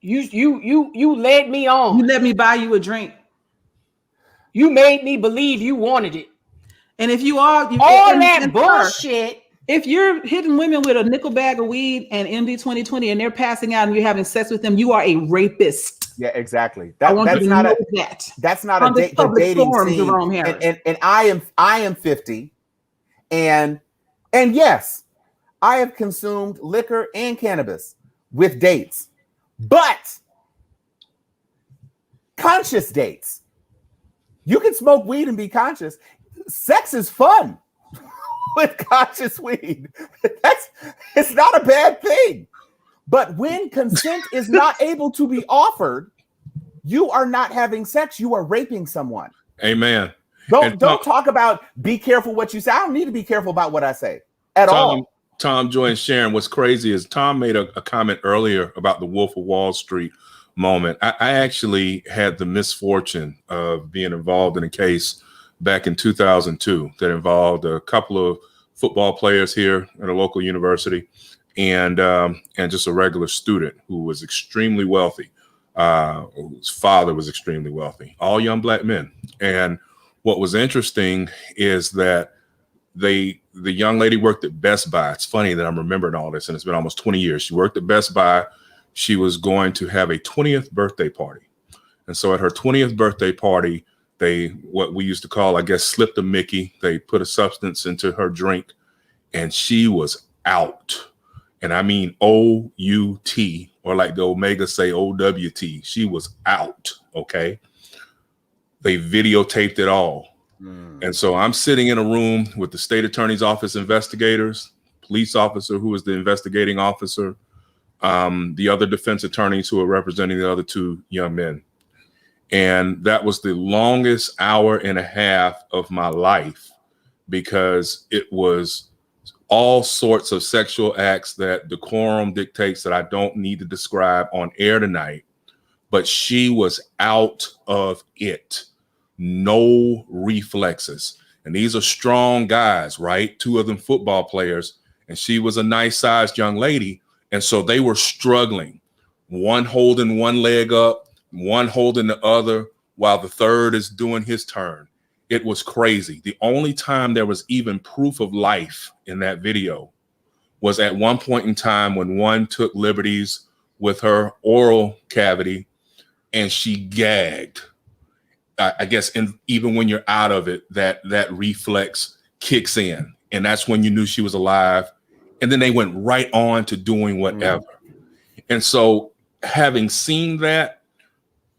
You led me on. You let me buy you a drink. You made me believe you wanted it. And if you are, all that bullshit. If you're hitting women with a nickel bag of weed and MD 2020 and they're passing out and you're having sex with them, you are a rapist. Yeah, exactly. I want you to know that. That's not the dating scene. And I am 50, and yes, I have consumed liquor and cannabis with dates, but conscious dates. You can smoke weed and be conscious. Sex is fun with conscious weed. It's not a bad thing. But when consent is not able to be offered, you are not having sex. You are raping someone. Amen. Don't talk about be careful what you say. I don't need to be careful about what I say at all. Tom, Joy, and Sharon, what's crazy is Tom made a comment earlier about the Wolf of Wall Street moment. I actually had the misfortune of being involved in a case back in 2002 that involved a couple of football players here at a local university and just a regular student who was extremely wealthy. Whose father was extremely wealthy, all young black men. And what was interesting is that the young lady worked at Best Buy. It's funny that I'm remembering all this, and it's been almost 20 years. She worked at Best Buy. She was going to have a 20th birthday party. And so at her 20th birthday party, they, what we used to call, I guess, slipped a Mickey. They put a substance into her drink, and she was out. And I mean O-U-T, or like the Omega say O-W-T. She was out, okay? They videotaped it all. And so I'm sitting in a room with the state attorney's office investigators, police officer who was the investigating officer, the other defense attorneys who were representing the other two young men. And that was the longest hour and a half of my life because it was all sorts of sexual acts that decorum dictates that I don't need to describe on air tonight. But she was out of it. No reflexes. And these are strong guys, right? Two of them football players. And she was a nice sized young lady. And so they were struggling, one holding one leg up, one holding the other while the third is doing his turn. It was crazy. The only time there was even proof of life in that video was at one point in time when one took liberties with her oral cavity and she gagged. I guess even when you're out of it, that reflex kicks in. And that's when you knew she was alive. And then they went right on to doing whatever. And so having seen that,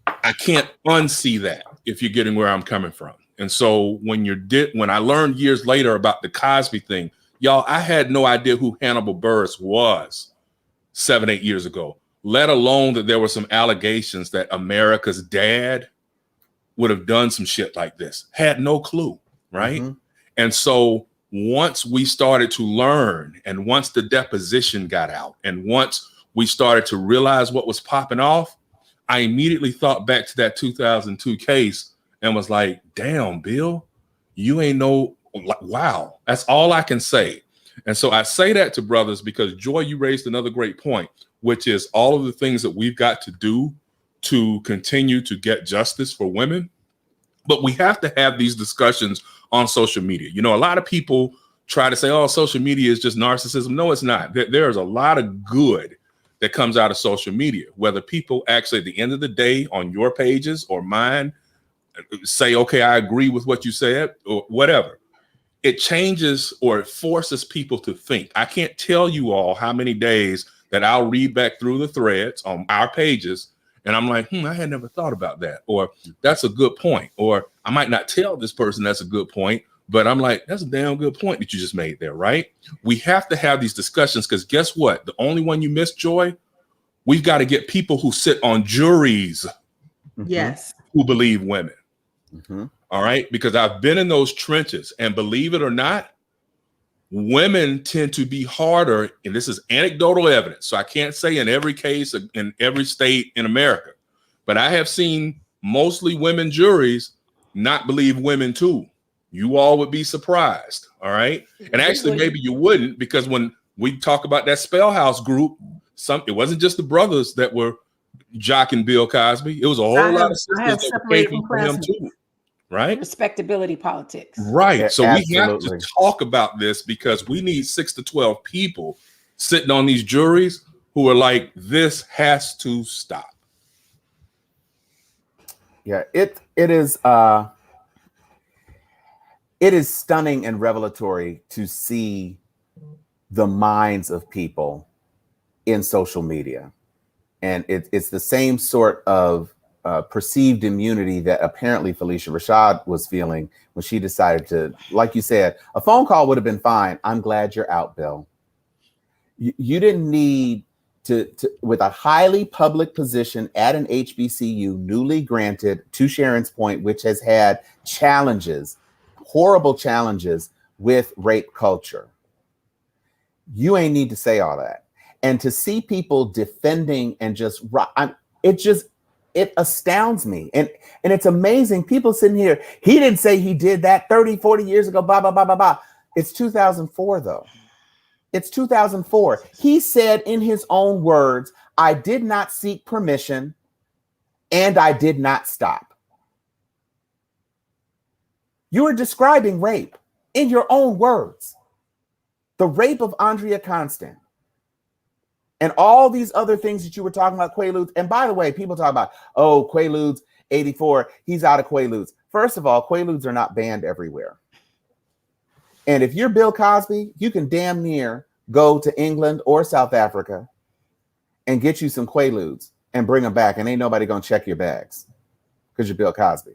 I can't unsee that if you're getting where I'm coming from. And so when I learned years later about the Cosby thing, y'all, I had no idea who Hannibal Buress was 7-8 years ago, let alone that there were some allegations that America's dad would have done some shit like this. Had no clue, right? And so once we started to learn, and once the deposition got out, and once we started to realize what was popping off, I immediately thought back to that 2002 case and was like, damn, Bill, you ain't no, wow. That's all I can say. And so I say that to brothers because, Joy, you raised another great point, which is all of the things that we've got to do to continue to get justice for women. But we have to have these discussions on social media. You know, a lot of people try to say, oh, social media is just narcissism. No, it's not. There's a lot of good that comes out of social media, whether people actually at the end of the day on your pages or mine say, okay, I agree with what you said or whatever. It changes or it forces people to think. I can't tell you all how many days that I'll read back through the threads on our pages and I'm like, I had never thought about that. Or that's a good point. Or I might not tell this person that's a good point, but I'm like, that's a damn good point that you just made there, right? We have to have these discussions because guess what? The only one you missed, Joy, we've got to get people who sit on juries. Yes. Who believe women. All right. Because I've been in those trenches and believe it or not, women tend to be harder. And this is anecdotal evidence. So I can't say in every case in every state in America, but I have seen mostly women juries not believe women too. You all would be surprised. All right. And actually, maybe you wouldn't, because when we talk about that Spellhouse group, it wasn't just the brothers that were jocking Bill Cosby. It was a whole lot of sisters that were taking for him too. right? Respectability politics. Right. Yeah, So we have absolutely. to talk about this because we need 6 to 12 people sitting on these juries who are like, this has to stop. Yeah, it is stunning and revelatory to see the minds of people in social media. And it's the same sort of perceived immunity that apparently Felicia Rashad was feeling when she decided to, like you said, a phone call would have been fine. I'm glad you're out, Bill. You didn't need to, with a highly public position at an HBCU, newly granted, to Sharon's point, which has had challenges, horrible challenges with rape culture. You ain't need to say all that. And to see people defending and it astounds me. And it's amazing. People sitting here, he didn't say he did that 30, 40 years ago, blah, blah, blah, blah, blah. It's 2004, though. It's 2004. He said in his own words, I did not seek permission and I did not stop. You are describing rape in your own words. The rape of Andrea Constant. And all these other things that you were talking about, Quaaludes. And by the way, people talk about, oh, Quaaludes, 84, he's out of Quaaludes. First of all, Quaaludes are not banned everywhere. And if you're Bill Cosby, you can damn near go to England or South Africa and get you some Quaaludes and bring them back. And ain't nobody going to check your bags because you're Bill Cosby.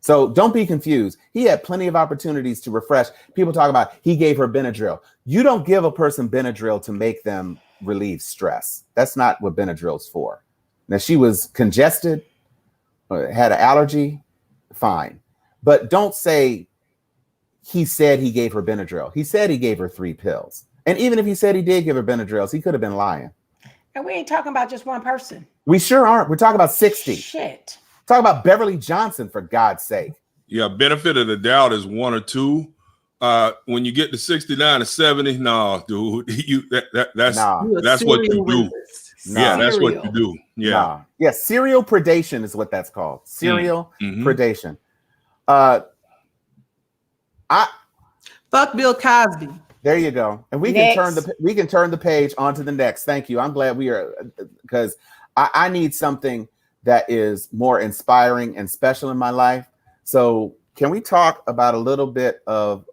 So don't be confused. He had plenty of opportunities to refresh. People talk about he gave her Benadryl. You don't give a person Benadryl to make them relieve stress. That's not what Benadryl's for. Now, she was congested, had an allergy, fine. But don't say he said he gave her Benadryl. He said he gave her 3 pills. And even if he said he did give her Benadryls, he could have been lying. And we ain't talking about just one person. We sure aren't. We're talking about 60. Shit. Talk about Beverly Johnson, for God's sake. Yeah, benefit of the doubt is 1 or 2. When you get to 69 or 70, no, dude, that's what you do. Nah. Yeah, that's what you do. Yeah. Nah. Yeah, serial predation is what that's called. Serial predation. Fuck Bill Cosby. There you go. And we can turn the page onto the next. Thank you. I'm glad we are, because I need something that is more inspiring and special in my life. So can we talk about a little bit of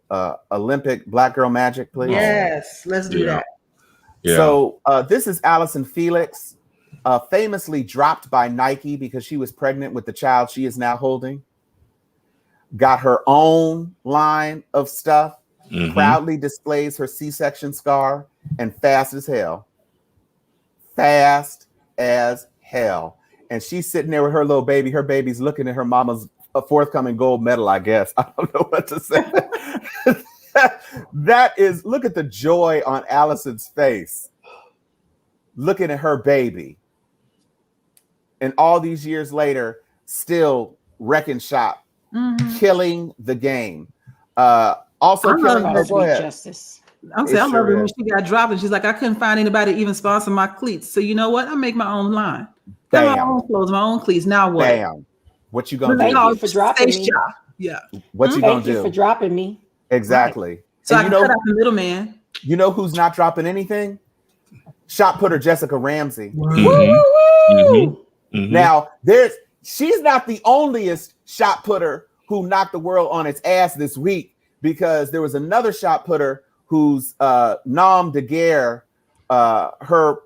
Olympic Black Girl Magic, please? Yes, let's do that. Yeah. So this is Allison Felix, famously dropped by Nike because she was pregnant with the child she is now holding. Got her own line of stuff, proudly displays her C-section scar, and fast as hell. Fast as hell. And she's sitting there with her little baby. Her baby's looking at her mama's forthcoming gold medal, I guess. I don't know what to say. That is, look at the joy on Allison's face. Looking at her baby. And all these years later, still wrecking shop, killing the game. Also killing her. Go ahead. Justice. I'm saying, I love it when she got dropped and she's like, I couldn't find anybody to even sponsor my cleats. So you know what? I make my own line. Got my own clothes, my own cleats. Now what? Bam. What you gonna do? Thank you for dropping me. Yeah. What you gonna do? Thank you for dropping me. Exactly. Right. So I can cut out the middleman. You know who's not dropping anything? Shot putter Jessica Ramsey. Now, she's not the onlyest shot putter who knocked the world on its ass this week, because there was another shot putter whose nom de guerre, her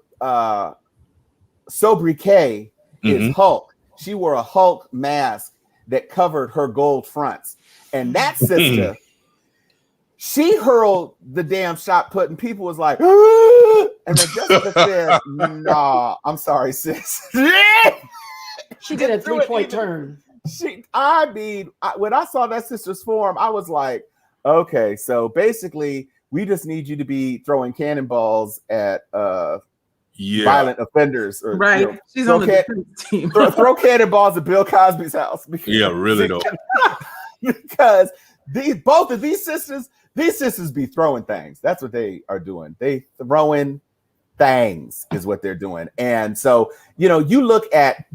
sobriquet is Hulk. She wore a Hulk mask that covered her gold fronts. And that sister, she hurled the damn shot put, and people was like, ah! And then Jessica said, nah, I'm sorry, sis. She did a 3-point turn. When I saw that sister's form, I was like, okay, so basically we just need you to be throwing cannonballs at violent offenders. Or, right. You know, she's on the defense team. throw cannonballs at Bill Cosby's house. Because, yeah, really though. Because both of these sisters be throwing things. That's what they are doing. They throwing things is what they're doing. And so, you know, you look at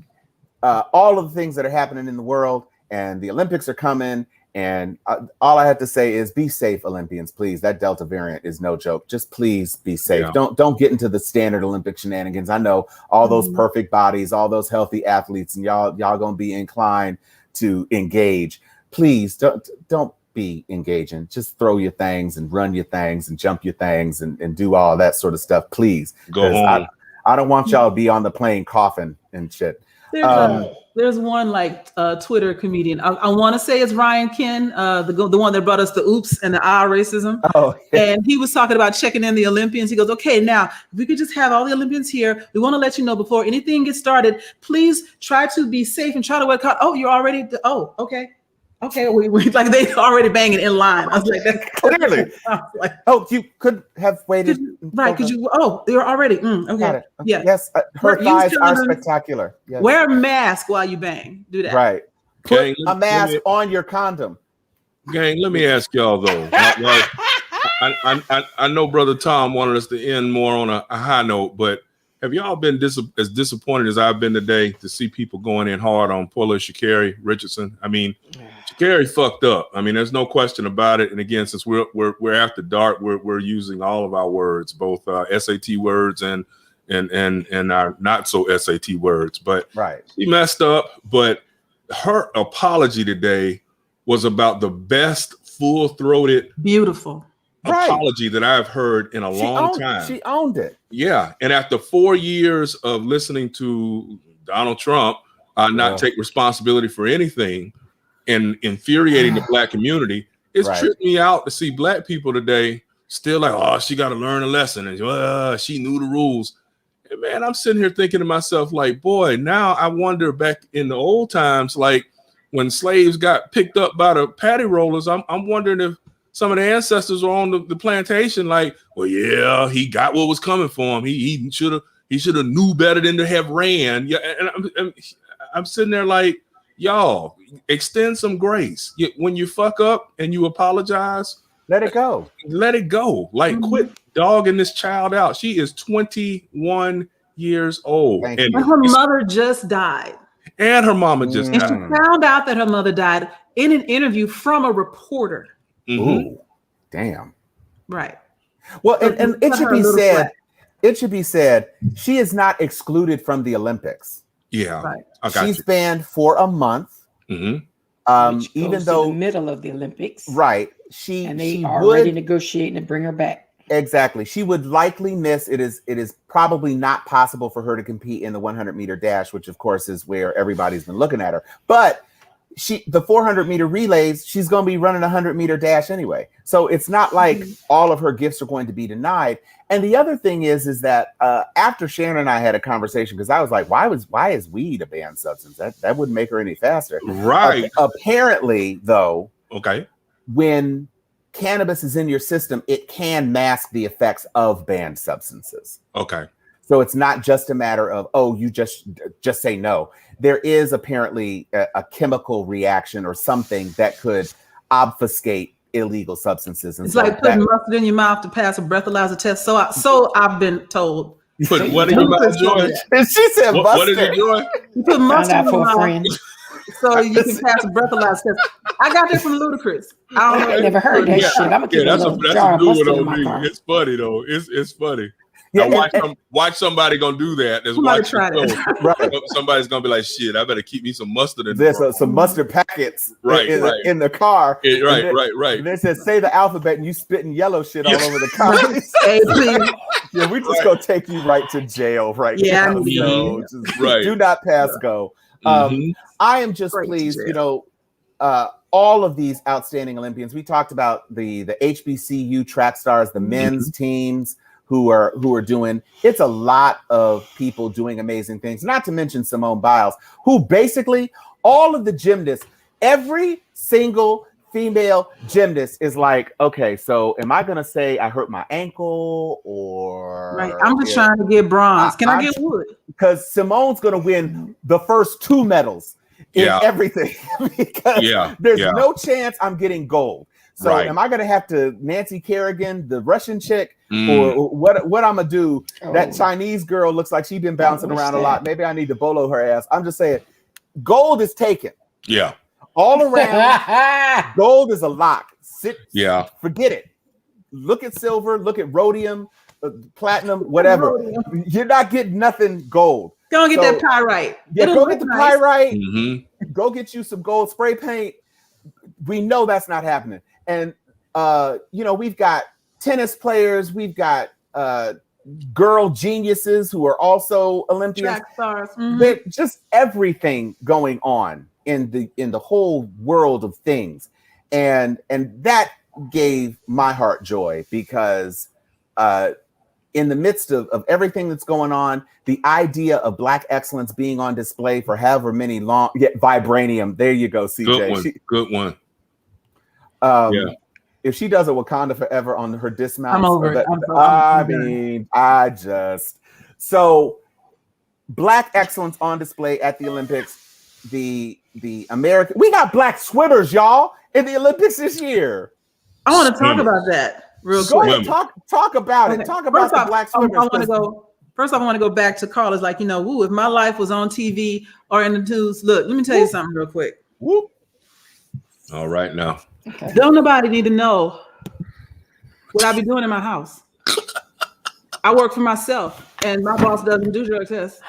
all of the things that are happening in the world, and the Olympics are coming. And all I have to say is be safe, Olympians, please. That Delta variant is no joke. Just please be safe. Yeah. Don't get into the standard Olympic shenanigans. I know all those perfect bodies, all those healthy athletes, and y'all gonna be inclined to engage. Please don't be engaging. Just throw your things and run your things and jump your things and do all that sort of stuff. Please. Go home. I don't want y'all to be on the plane coughing and shit. There's one like Twitter comedian. I want to say it's Ryan Ken, the one that brought us the oops and the racism. Oh, yeah. And he was talking about checking in the Olympians. He goes, okay, now if we could just have all the Olympians here, we want to let you know before anything gets started, please try to be safe and try to wear. Oh, you're already. Oh, okay. Okay, we like they already banging in line. I was like, that's clearly. Like, oh, you could have waited. Right, because you. Oh, you're already. Okay. Yeah. Yes, her thighs are spectacular. Yes. Wear a mask while you bang. Do that. Right. Put a mask on your condom. Gang, let me ask y'all though. I know Brother Tom wanted us to end more on a high note, but have y'all been as disappointed as I've been today to see people going in hard on Paula Sha'Carri Richardson? I mean, Sha'Carri fucked up. I mean, there's no question about it. And again, since we're after dark, we're using all of our words, both SAT words and our not so SAT words. But right, she messed up. But her apology today was about the best full-throated, beautiful apology that I've heard in a long time. She owned it. Yeah. And after 4 years of listening to Donald Trump not take responsibility for anything and infuriating the Black community, it's tripped me out to see Black people today still like, oh, she got to learn a lesson. And she knew the rules. And man, I'm sitting here thinking to myself, like, boy, now I wonder back in the old times, like when slaves got picked up by the patty rollers, I'm wondering if some of the ancestors were on the plantation, like, well, yeah, he got what was coming for him. He should have knew better than to have ran. Yeah, and I'm sitting there like, y'all, extend some grace. When you fuck up and you apologize, let it go. Let it go. Like, quit dogging this child out. She is 21 years old, and her mother just died. And her mama just died. And she found out that her mother died in an interview from a reporter. Ooh, damn. Right. Well, and it should be said, it should be said, she is not excluded from the Olympics. Yeah. Right. She's banned for a month. Even though in the middle of the Olympics. Right. And they are already negotiating to bring her back. Exactly. She would likely miss. It is probably not possible for her to compete in the 100-meter dash, which of course is where everybody's been looking at her. But the 400-meter relays, she's going to be running a 100-meter dash anyway. So it's not like all of her gifts are going to be denied. And the other thing is that after Shannon and I had a conversation, because I was like, why is weed a banned substance? That wouldn't make her any faster. Right. Apparently, though, okay, when cannabis is in your system, it can mask the effects of banned substances. Okay. So it's not just a matter of, oh, you just say no. There is apparently a chemical reaction or something that could obfuscate illegal substances. And it's like putting mustard in your mouth to pass a breathalyzer test. So I've been told. Put what in your mouth, Joy? She said mustard. What is it, Joy? You put mustard in your mouth so you can pass a breathalyzer test. I got that from Ludacris. I never heard that shit. I'm gonna keep that's a a good one on me. It's funny though. It's funny. Yeah, watch somebody gonna do that. Somebody's gonna be like, shit, I better keep me some mustard in there. There's some mustard packets in the car. Right. And it says, say the alphabet and you spitting yellow shit all over the car. Yeah, we just gonna take you right to jail now. So do not pass go. I am just pleased, all of these outstanding Olympians. We talked about the HBCU track stars, the men's teams who are doing. It's a lot of people doing amazing things. Not to mention Simone Biles, who basically all of the gymnasts, every single female gymnast is like, okay, so am I gonna say I hurt my ankle or? Right, I'm just trying to get bronze. Can I get wood? Because Simone's gonna win the first 2 medals in everything because there's no chance I'm getting gold. So am I gonna have to Nancy Kerrigan, the Russian chick, or what I'm gonna do? That Chinese girl looks like she's been bouncing around a lot. Maybe I need to bolo her ass. I'm just saying, gold is taken. Yeah. all around. Gold is a lock. Yeah. Forget it. Look at silver. Look at rhodium, platinum, whatever. You're not getting nothing gold. Go and get that pyrite. Yeah, go get the pyrite. Mm-hmm. Go get you some gold spray paint. We know that's not happening. And we've got tennis players. We've got girl geniuses who are also Olympians. Track stars. Just everything going on in the whole world of things, and that gave my heart joy because in the midst of everything that's going on, the idea of Black excellence being on display for however many long vibranium. There you go, CJ. Good one. If she does a Wakanda Forever on her dismount, I'm over it. So Black excellence on display at the Olympics. The American, we got Black swimmers, y'all, in the Olympics this year. I want to talk about that real Go quick. ahead, talk about it. Talk about the Black swimmers. First off, I want to go back to callers like, if my life was on TV or in the news, look, let me tell you something real quick. Whoop. All right now. Okay. Don't nobody need to know what I be doing in my house. I work for myself, and my boss doesn't do drug tests,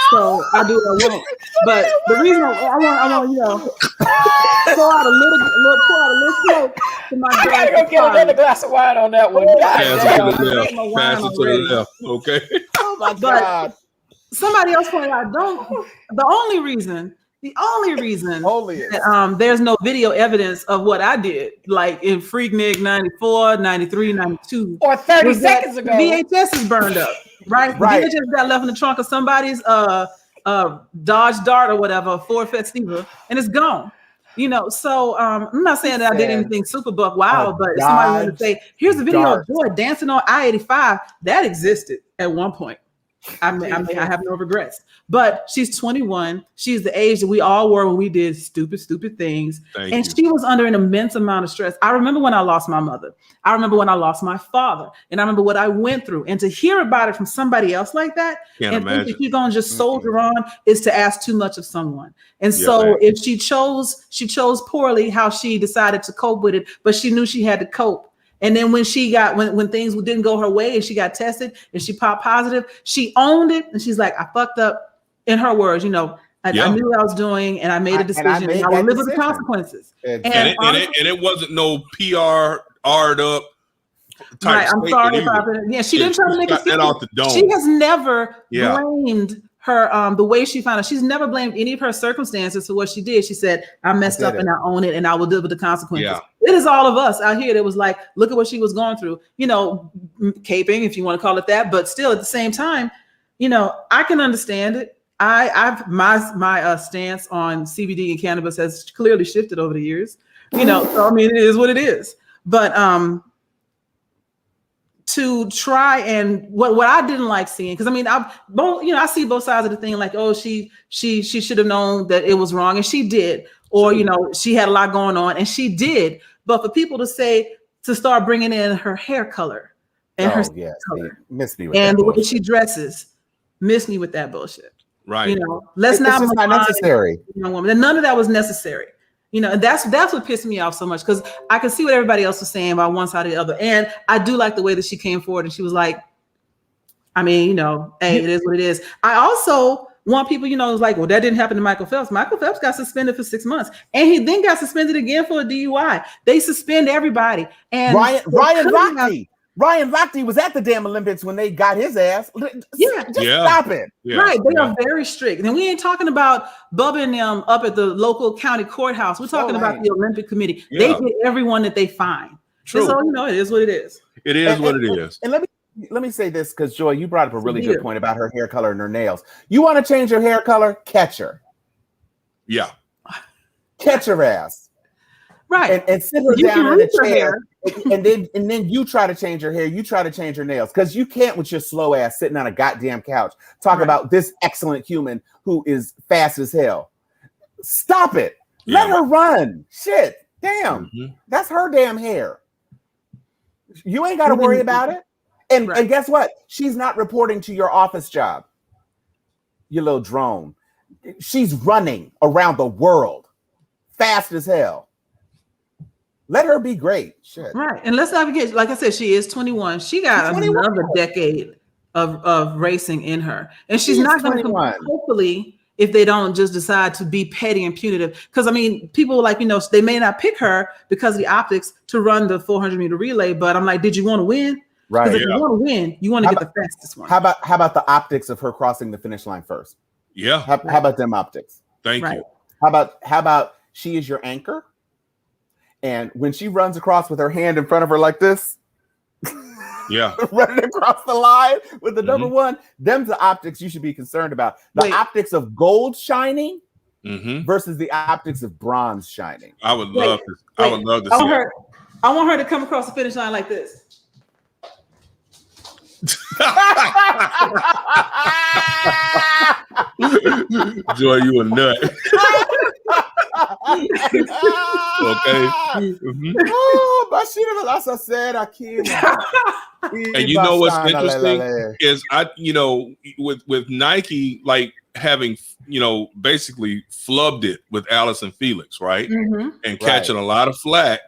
so I do what I want. But the reason I want pour out a little smoke to my I gotta go get another glass of wine on that one. Pass it to the left. Pass it to the left. Okay. Oh my God. Somebody else pointed out, the only reason that, there's no video evidence of what I did, like in Freaknik 94, 93, 92. Or 30 seconds ago. VHS is burned up, right? Right. The VHS got left in the trunk of somebody's Dodge Dart or whatever, Ford Festiva, and it's gone. So I'm not saying that I did anything super buck wild, but if somebody wanted to say, here's the video of Joy dancing on I-85, that existed at one point. I have no regrets. But she's 21. She's the age that we all were when we did stupid things. She was under an immense amount of stress. I remember when I lost my mother. I remember when I lost my father. And I remember what I went through. And to hear about it from somebody else like that, think that you're going to just soldier on is to ask too much of someone. And so if she chose poorly how she decided to cope with it, but she knew she had to cope. And then when when things didn't go her way and she got tested and she popped positive, she owned it. And she's like, I fucked up. In her words, I knew what I was doing and I made a decision and I will live with the consequences. And it wasn't no PR'd up type. Right, I'm sorry about that. Yeah, she didn't try to make it out the dome. She has never blamed her the way she found out. She's never blamed any of her circumstances for what she did. She said, I messed up and I own it and I will deal with the consequences. Yeah. It is all of us out here that was like, look at what she was going through, caping, if you want to call it that, but still at the same time, I can understand it. My stance on CBD and cannabis has clearly shifted over the years, so it is what it is. But to try and what I didn't like seeing, because I see both sides of the thing. Like, oh, she should have known that it was wrong, and she did, or she had a lot going on, and she did. But for people to start bringing in her hair color and her skin color, miss me with and that the way she dresses, miss me with that bullshit. Right. Let's not necessary. Young woman. And none of that was necessary. And that's what pissed me off so much, because I could see what everybody else was saying about one side or the other. And I do like the way that she came forward and she was like, hey, it is what it is. I also want people, like, well, that didn't happen to Michael Phelps. Michael Phelps got suspended for 6 months and he then got suspended again for a DUI. They suspend everybody. And Ryan Lochte was at the damn Olympics when they got his ass. Stop it. Yeah. Right. They are very strict. And we ain't talking about Bubba and them up at the local county courthouse. We're talking about the Olympic Committee. Yeah. They get everyone that they find. True. So, it is what it is. It is what it is. And let me say this, because Joy, you brought up a really good point about her hair color and her nails. You want to change your hair color? Catch her. Yeah. Catch her ass. Right. And sit her down in a chair. And then you try to change your hair, you try to change your nails, because you can't with your slow ass sitting on a goddamn couch talk about this excellent human who is fast as hell. Stop it. Let her run. Shit. Damn. Mm-hmm. That's her damn hair. You ain't got to worry about it. And guess what? She's not reporting to your office job. You little drone. She's running around the world fast as hell. Let her be great. Shit. Right. And let's not forget, like I said, she is 21. She got 21. another decade of racing in her. And she's She is not going to 21. hopefully, if they don't just decide to be petty and punitive. Because I mean, people like, they may not pick her because of the optics to run the 400-meter relay. But I'm like, did you want to win? Right. Because if you want to win, you want to get the fastest one. How about the optics of her crossing the finish line first? Yeah. How about them optics? Thank you. How about she is your anchor? And when she runs across with her hand in front of her like this, yeah, running across the line with the number one, them's the optics you should be concerned about. The optics of gold shining versus the optics of bronze shining. I would love to. I would love to I see want her to come across the finish line like this. Joy, you a nut. Okay. Oh, but as I said, I can't. And you know what's interesting is with Nike, like having basically flubbed it with Allison Felix, right? And catching a lot of flack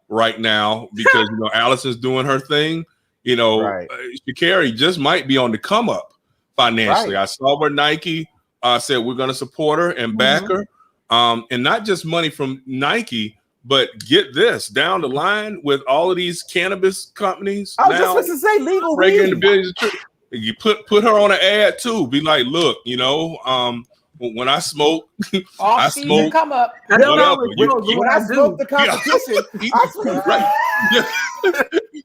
right now because Allison's doing her thing. Sha'Carri just might be on the come up financially. I saw where Nike said we're going to support her and back her. And not just money from Nike, but get this down the line with all of these cannabis companies. I was just supposed to say legal weed. You put her on an ad too. Be like, look, when I smoke, I smoke. Come up. I don't know when I smoke the competition.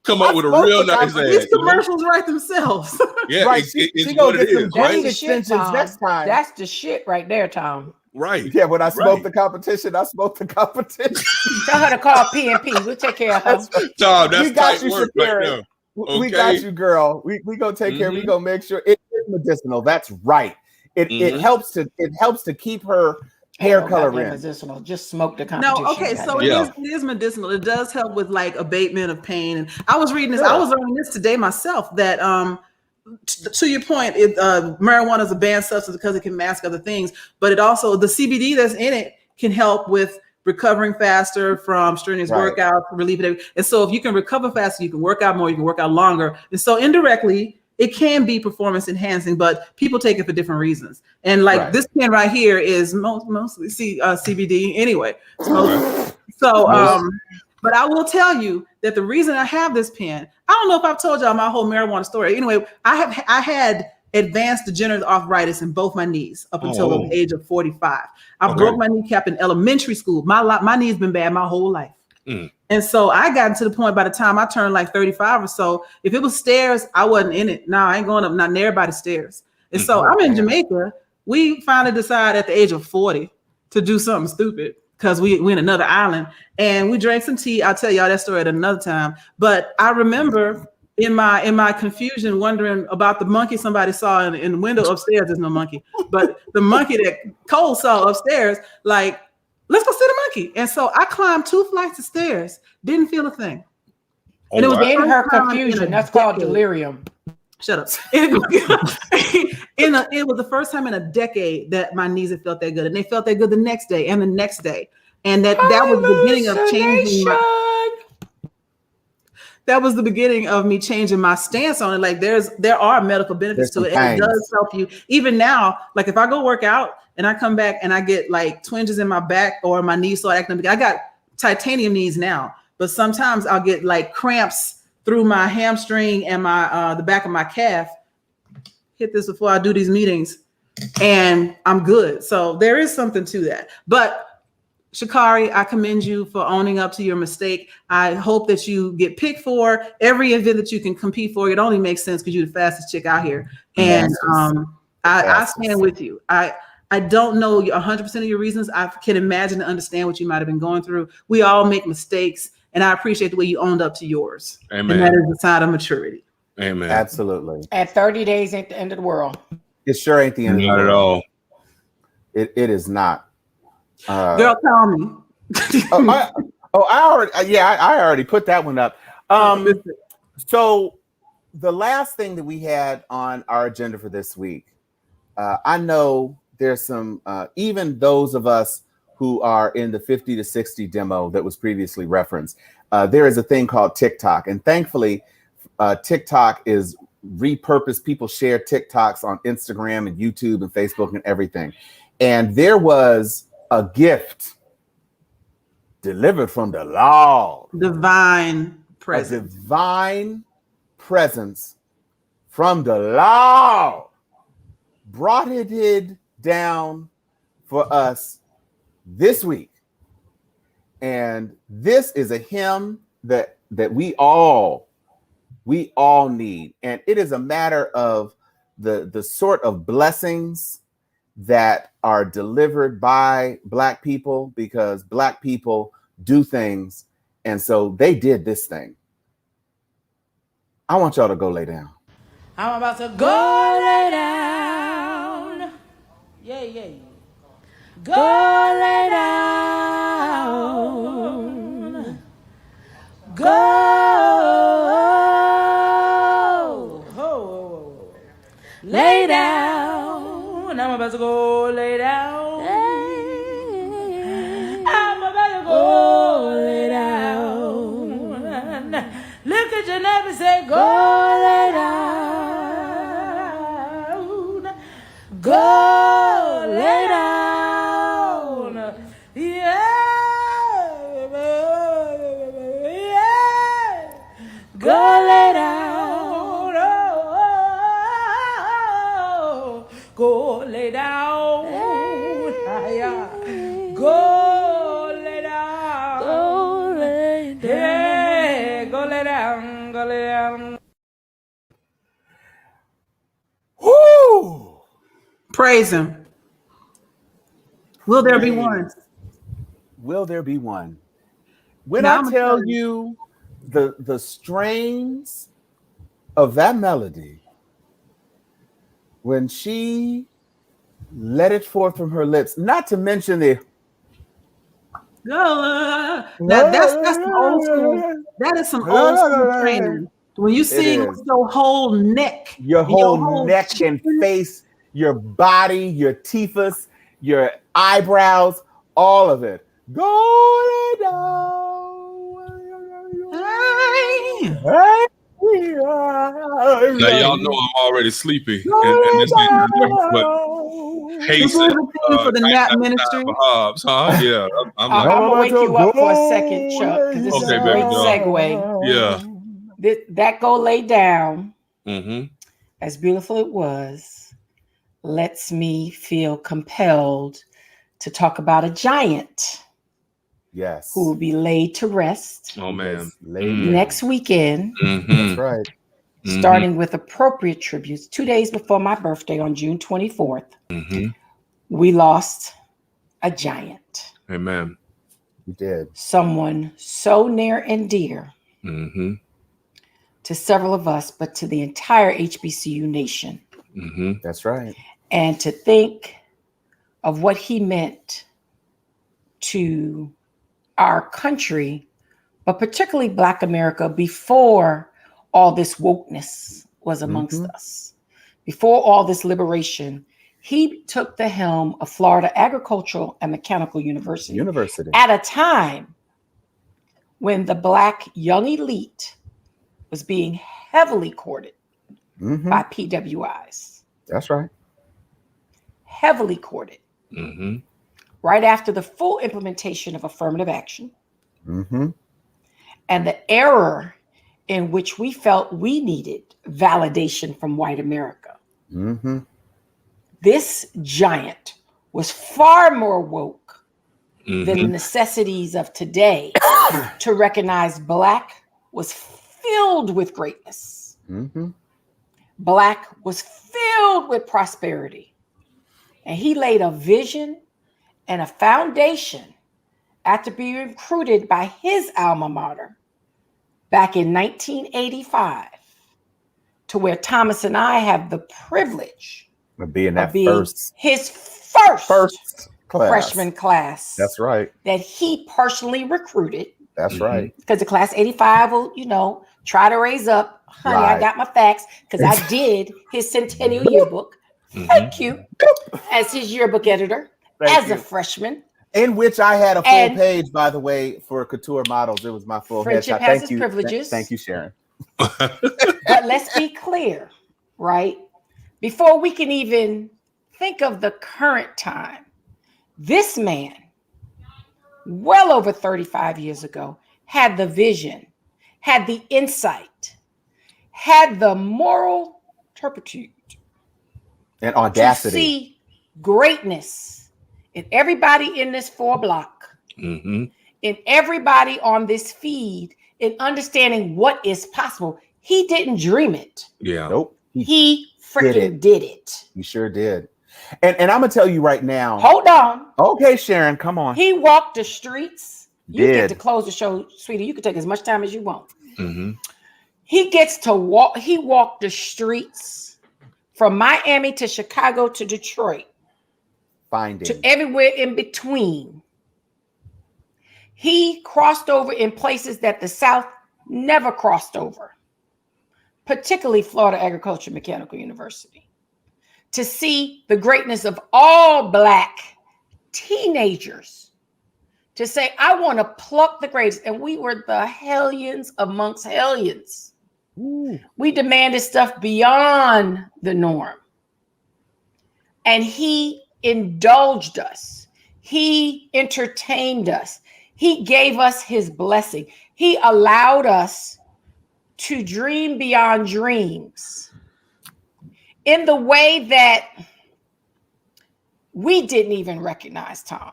Come up with a real nice ad. These commercials write themselves. Yeah, right. It's she gonna what get it some is, green right? extensions next time. That's the shit right there, Tom. Right. Yeah, when I smoke the competition, I smoke the competition. Tell her to call P&P. We'll take care of her. Tom, that's we got tight you, work Sha'Carri. right there. Okay. We got you, girl. We gonna take care. We gonna make sure it is medicinal. That's right. It helps to keep her hair color in. Medicinal. Just smoke the competition. No, okay, so it is medicinal. It does help with like abatement of pain. And I was reading this. I was learning this today myself. That to your point, marijuana is a banned substance because it can mask other things, but it also the CBD that's in it can help with recovering faster from strenuous workouts, relieving it. And so if you can recover faster, you can work out more, you can work out longer. And so indirectly, it can be performance enhancing, but people take it for different reasons. And like this pen right here is mostly CBD anyway. But I will tell you that the reason I have this pen, I don't know if I've told y'all my whole marijuana story. Anyway, I had advanced degenerative arthritis in both my knees up until the age of 45. I broke my kneecap in elementary school. My knee's been bad my whole life. And so I got to the point by the time I turned like 35 or so, if it was stairs, I wasn't in it. No, I ain't going up not near everybody's stairs. And so I'm in Jamaica. We finally decided at the age of 40 to do something stupid because we in another island and we drank some tea. I'll tell y'all that story at another time. But I remember in my confusion wondering about the monkey somebody saw in the window upstairs. There's no monkey, but the monkey that Cole saw upstairs, like, let's go see the monkey. And so I climbed 2 flights of stairs, didn't feel a thing. And it was in her confusion. That's called delirium. Shut up. It was the first time in a decade that my knees had felt that good. And they felt that good the next day and the next day. And that was the beginning of changing that was the beginning of me changing my stance on it. Like there are medical benefits to it. And it does help you. Even now, like if I go work out and I come back and I get like twinges in my back or my knees start acting, I got titanium knees now, but sometimes I'll get like cramps through my hamstring and my the back of my calf. Hit this before I do these meetings and I'm good. So there is something to that. But Sha'Carri, I commend you for owning up to your mistake. I hope that you get picked for every event that you can compete for. It only makes sense because you're the fastest chick out here. And I stand with you. I don't know 100% of your reasons. I can imagine and understand what you might have been going through. We all make mistakes, and I appreciate the way you owned up to yours. Amen. And that is a sign of maturity. Amen. Absolutely. At 30 days ain't the end of the world. It sure ain't the end of the world. Not at all. It is not. Girl, tell me. I already put that one up. So the last thing that we had on our agenda for this week, I know there's some, even those of us who are in the 50 to 60 demo that was previously referenced, there is a thing called TikTok. And thankfully, TikTok is repurposed. People share TikToks on Instagram and YouTube and Facebook and everything. And there was a gift delivered from the Lord. Divine presence. A divine presence from the Lord. Brought it down for us this week. And this is a hymn that we all need. And it is a matter of the sort of blessings that are delivered by Black people, because Black people do things. And so they did this thing. I want y'all to go lay down. I'm about to go lay down. Yeah, yeah. Go lay down. Go. Lay down. I'm about to go lay down. I'm about to go lay down. Look at your neighbor and say, go lay down. Go lay down. Yeah. Go lay down. Oh, go lay down. Go lay down. Go lay down. Yeah, go lay down. Go lay down. Woo! Praise him. Will there be one? Will there be one? When Now I I'm tell telling you the strains of that melody, when she let it forth from her lips, not to mention the That's some old school. That is some old school training. When you sing with your whole neck, your whole neck chin, and face, your body, your teethus, your eyebrows, all of it. Go down. Now y'all know I'm already sleepy, and this ain't but hasten for the nap ministry. Hobbs, huh? Yeah, I'm like, I'm gonna wake you up for a second, Chuck, because this is a great segue. Yeah, That go lay down, mm-hmm. as beautiful it was, lets me feel compelled to talk about a giant. Yes. Who will be laid to rest. Oh man. Next weekend. Mm-hmm. That's right. Starting with appropriate tributes. 2 days before my birthday on June 24th. Mm-hmm. We lost a giant. Amen. We did. Someone so near and dear mm-hmm. to several of us, but to the entire HBCU nation. Mm-hmm. That's right. And to think of what he meant to our country, but particularly Black America, before all this wokeness was amongst us, before all this liberation. He took the helm of Florida Agricultural and Mechanical University at a time when the Black young elite was being heavily courted by PWIs. That's right. Heavily courted. Mm-hmm. Right after the full implementation of affirmative action, and the error in which we felt we needed validation from white America. This giant was far more woke than the necessities of today to recognize Black was filled with greatness. Black was filled with prosperity. And he laid a vision and a foundation after being recruited by his alma mater back in 1985, to where Thomas and I have the privilege of being his first class. Freshman class. That's right. That he personally recruited. That's right. Because the class 85 will, try to raise up. Honey, I got my facts because I did his centennial yearbook. Thank you. As his yearbook editor. As a freshman. In which I had a full And page, by the way, for couture models. It was my full friendship headshot. has Thank its you. privileges. Thank you, Sharon. But let's be clear, right? Before we can even think of the current time, this man, well over 35 years ago, had the vision, had the insight, had the moral turpitude And audacity. to see greatness in everybody in this 4 block, Mm-hmm. in everybody on this feed, in understanding what is possible. He didn't dream it. Yeah. Nope. He freaking did it. He sure did. And I'm gonna tell you right now. Hold on. Okay, Sharon, come on. He walked the streets. You Did. get to close the show, sweetie. You can take as much time as you want. Mm-hmm. He gets to walk. He walked the streets from Miami to Chicago to Detroit Finding. to everywhere in between. He crossed over in places that the South never crossed over, particularly Florida Agricultural Mechanical University, to see the greatness of all Black teenagers, to say, I want to pluck the greatest. And we were the hellions amongst hellions. Ooh. We demanded stuff beyond the norm. And he indulged us. He entertained us. He gave us his blessing. He allowed us to dream beyond dreams in the way that we didn't even recognize Tom.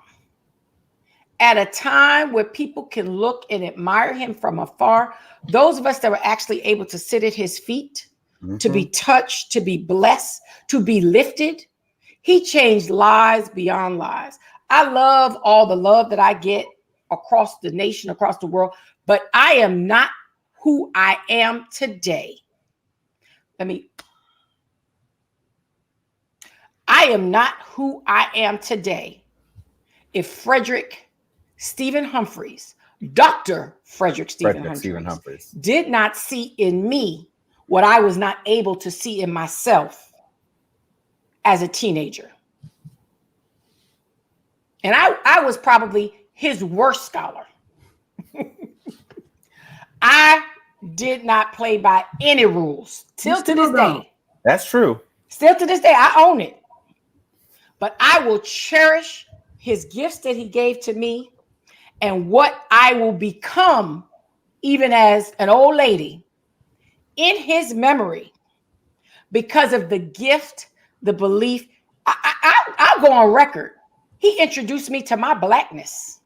At a time where people can look and admire him from afar, those of us that were actually able to sit at his feet, to be touched, to be blessed, to be lifted, he changed lives beyond lives. I love all the love that I get across the nation, across the world, but I am not who I am today. I am not who I am today if Frederick Stephen Humphreys, Dr. Frederick Stephen Humphreys, did not see in me what I was not able to see in myself as a teenager. And I was probably his worst scholar. I did not play by any rules till to this day. That's true. Still to this day, I own it. But I will cherish his gifts that he gave to me and what I will become, even as an old lady, in his memory, because of the gift, the belief. I'll go on record. He introduced me to my Blackness.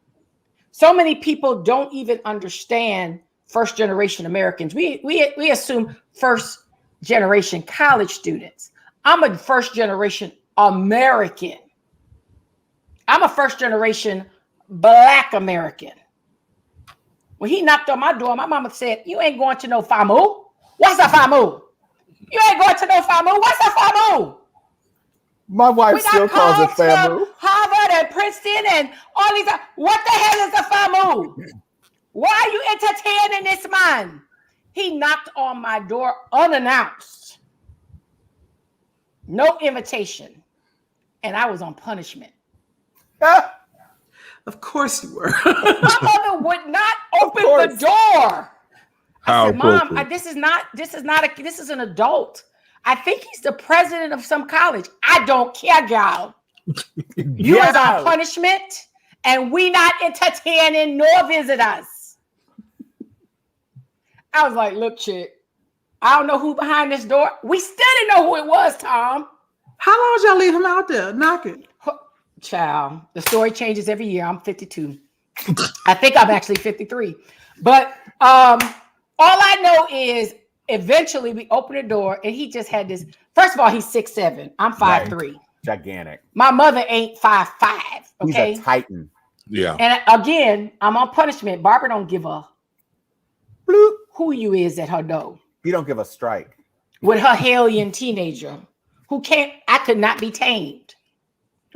So many people don't even understand first generation Americans. We assume first generation college students. I'm a first generation American. I'm a first generation Black American. When he knocked on my door, my mama said, "You ain't going to no FAMU. What's a FAMU? You ain't going to no FAMU. What's a FAMU?" My wife still calls it FAMU. Harvard and Princeton and all these. What the hell is a FAMU? Why are you entertaining this man? He knocked on my door unannounced. No invitation. And I was on punishment. Of course you were. My mother would not open the door. I said, "Mom, this is an adult. I think he's the president of some college. I don't care, y'all. You was on punishment, and we not entertaining nor visitors." I was like, "Look, chick, I don't know who behind this door." We still didn't know who it was, Tom. How long did y'all leave him out there knocking? Child, the story changes every year. I'm 52. I think I'm actually 53. But all I know is eventually we opened the door and he just had this. First of all, he's 6'7". I'm 5'3". Right. Gigantic. My mother ain't 5'5". Okay. He's a titan. Yeah. And again, I'm on punishment. Barbara don't give a bloop who you is at her door. You don't give a strike. With her hellion teenager who I could not be tamed.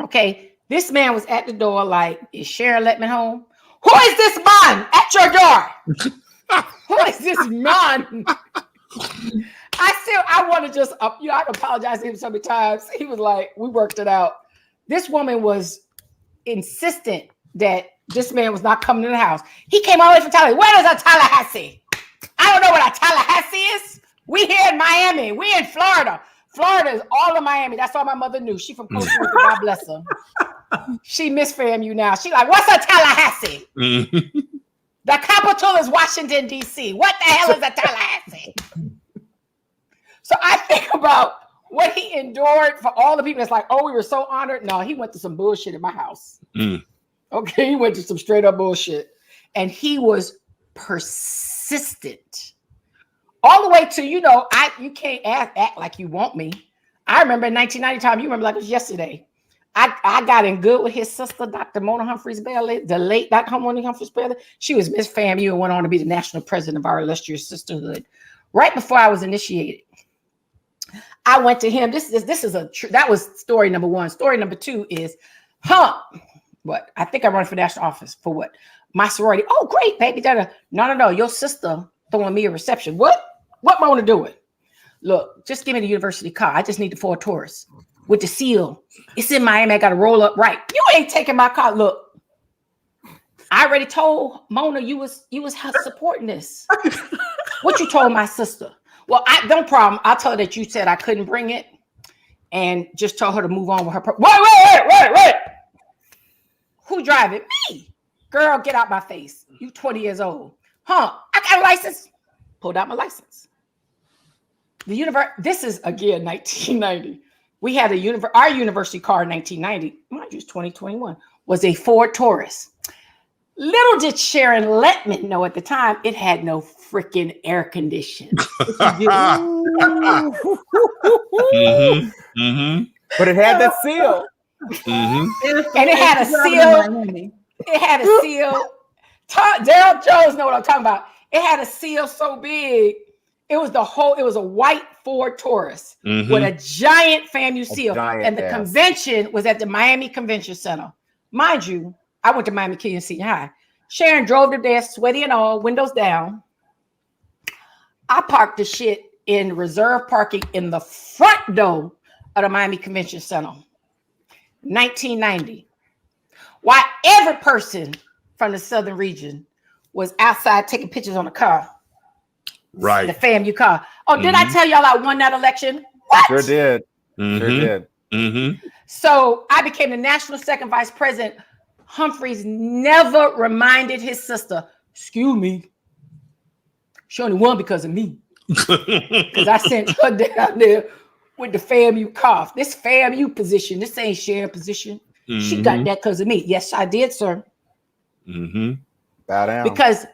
Okay. This man was at the door like, "Is Sharon let me home? Who is this man at your door? Who is this man?" I want to just, I apologize to him so many times. He was like, we worked it out. This woman was insistent that this man was not coming to the house. He came all the way from Tallahassee. Where is a Tallahassee? I don't know what a Tallahassee is. We here in Miami. We in Florida. Florida is all of Miami. That's all my mother knew. She from Costa Rica. God bless her. She miss FAMU now. She like, what's a Tallahassee? The capital is Washington, D.C. What the hell is a Tallahassee? So I think about what he endured for all the people that's like, oh, we were so honored. No, he went to some bullshit in my house. Okay, he went to some straight up bullshit. And he was persistent. All the way to, you can't act like you want me. I remember in 1990 time, you remember like it was yesterday. I got in good with his sister, Dr. Mona Humphreys Bailey, the late Dr. Mona Humphreys Bailey. She was Miss FAMU and went on to be the national president of our illustrious sisterhood. Right before I was initiated, I went to him. That was story number one. Story number two is, what? I think I run for national office for what? My sorority. Oh, great, baby. No. Your sister throwing me a reception. What Mona doing? Look, just give me the university car. I just need the Ford Taurus with the seal. It's in Miami. I got to roll up right. You ain't taking my car. Look, I already told Mona you was supporting this. What you told my sister? Well, no problem. I'll tell her that you said I couldn't bring it, and just tell her to move on with her. Wait. Who driving? Me. Girl, get out my face. You 20 years old. I got a license. Pulled out my license. This is again 1990. We had our university car in 1990. Mind you, it's 2021. Was a Ford Taurus. Little did Sharon Letman know at the time it had no freaking air conditioning. But it had that seal. And it had a seal. It had a seal. Daryl Jones know what I'm talking about. It had a seal so big. It was a white Ford Taurus with a giant FAMU seal. And the convention was at the Miami Convention Center. Mind you, I went to Miami Killian Senior High. Sharon drove to there, sweaty and all, windows down. I parked the shit in reserve parking in the front door of the Miami Convention Center. 1990. While every person from the southern region was outside taking pictures on the car. Right. The FAMU car. Oh, did I tell y'all I won that election? What? Sure did. Sure did. So I became the national second vice president. Humphreys never reminded his sister, excuse me, she only won because of me. Because I sent her down there with the FAMU car. This FAMU position, this ain't Sharon position. She got that because of me. Yes, I did, sir. Bow down. Because,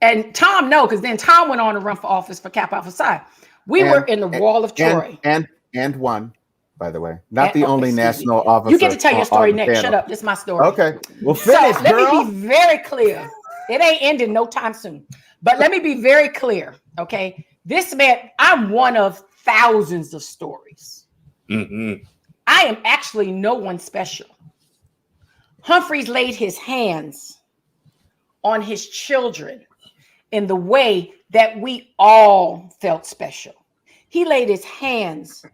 and Tom, no, because then Tom went on to run for office for Kappa Alpha Psi. We were in the Wall of Troy. And won, by the way. Not the only national officer. You get to tell your story next. Shut up. This is my story. Okay. Well, finish, so let me be very clear. It ain't ending no time soon. But let me be very clear, okay? This man, I'm one of thousands of stories. I am actually no one special. Humphreys laid his hands on his children in the way that we all felt special. He laid his hands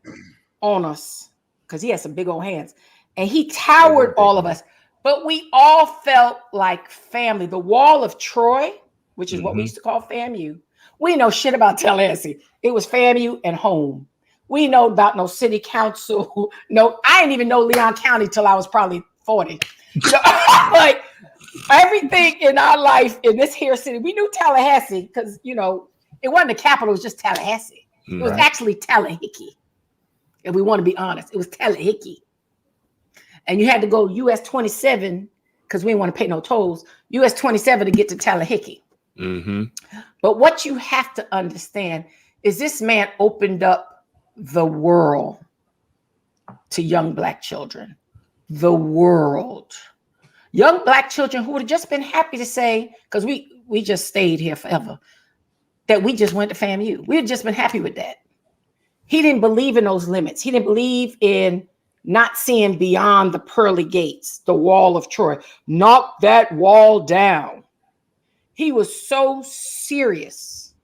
on us because he had some big old hands, and he towered all of us, but we all felt like family. The Wall of Troy, which is what we used to call FAMU. We know shit about Tallahassee. It was FAMU and home. We know about no city council. No, I didn't even know Leon County till I was probably 40. So, like everything in our life in this here city, we knew Tallahassee because, it wasn't the capital, it was just Tallahassee. It was actually Tallahickey. If we want to be honest, it was Tallahickey. And you had to go US 27 because we didn't want to pay no tolls, US 27 to get to Tallahickey. But what you have to understand is this man opened up the world to young Black children. The world. Young Black children who would have just been happy to say, because we just stayed here forever, that we just went to FAMU. We had just been happy with that. He didn't believe in those limits. He didn't believe in not seeing beyond the pearly gates, the Wall of Troy. Knock that wall down. He was so serious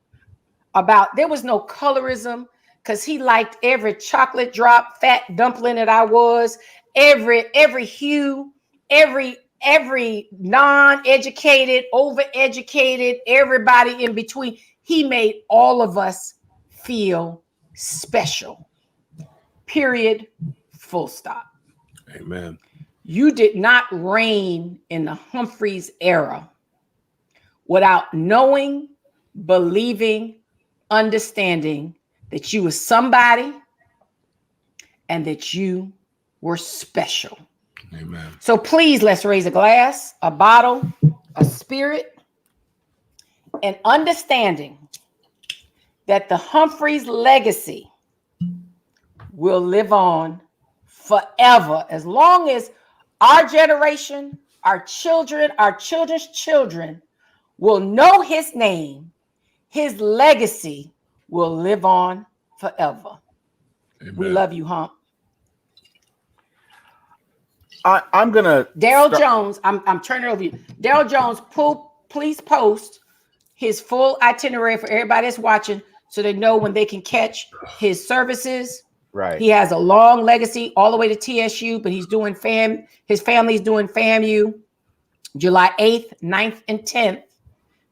about, there was no colorism because he liked every chocolate drop, fat dumpling that I was, every hue, every every non-educated, overeducated, everybody in between. He made all of us feel special. Period. Full stop. Amen. You did not reign in the Humphreys era without knowing, believing, understanding that you were somebody and that you were special. Amen. So please, let's raise a glass, a bottle, a spirit, and understanding that the Humphreys legacy will live on forever, as long as our generation, our children, our children's children will know his name. His legacy will live on forever. Amen. We love you, Hump. I'm gonna Daryl Jones, I'm turning it over to you. Daryl Jones, please post his full itinerary for everybody that's watching so they know when they can catch his services. Right. He has a long legacy all the way to TSU, but he's doing his family's doing FAMU July 8th, 9th, and 10th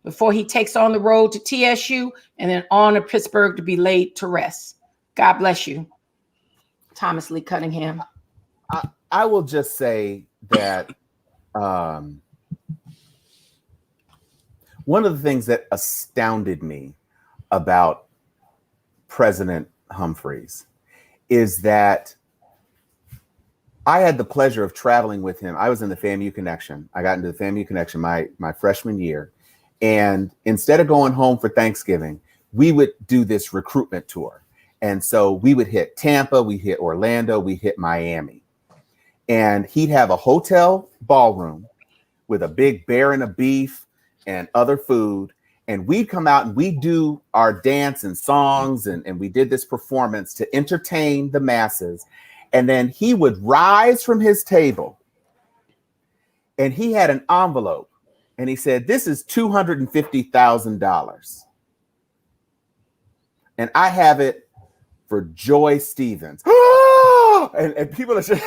before he takes on the road to TSU and then on to Pittsburgh to be laid to rest. God bless you, Thomas Lee Cunningham. I will just say that one of the things that astounded me about President Humphreys is that I had the pleasure of traveling with him. I was in the FAMU Connection. I got into the FAMU Connection my freshman year. And instead of going home for Thanksgiving, we would do this recruitment tour. And so we would hit Tampa, we hit Orlando, we hit Miami. And he'd have a hotel ballroom with a big bear and a beef and other food. And we'd come out and we'd do our dance and songs. And we did this performance to entertain the masses. And then he would rise from his table and he had an envelope and he said, "This is $250,000. And I have it for Joy Stevens." and people are just,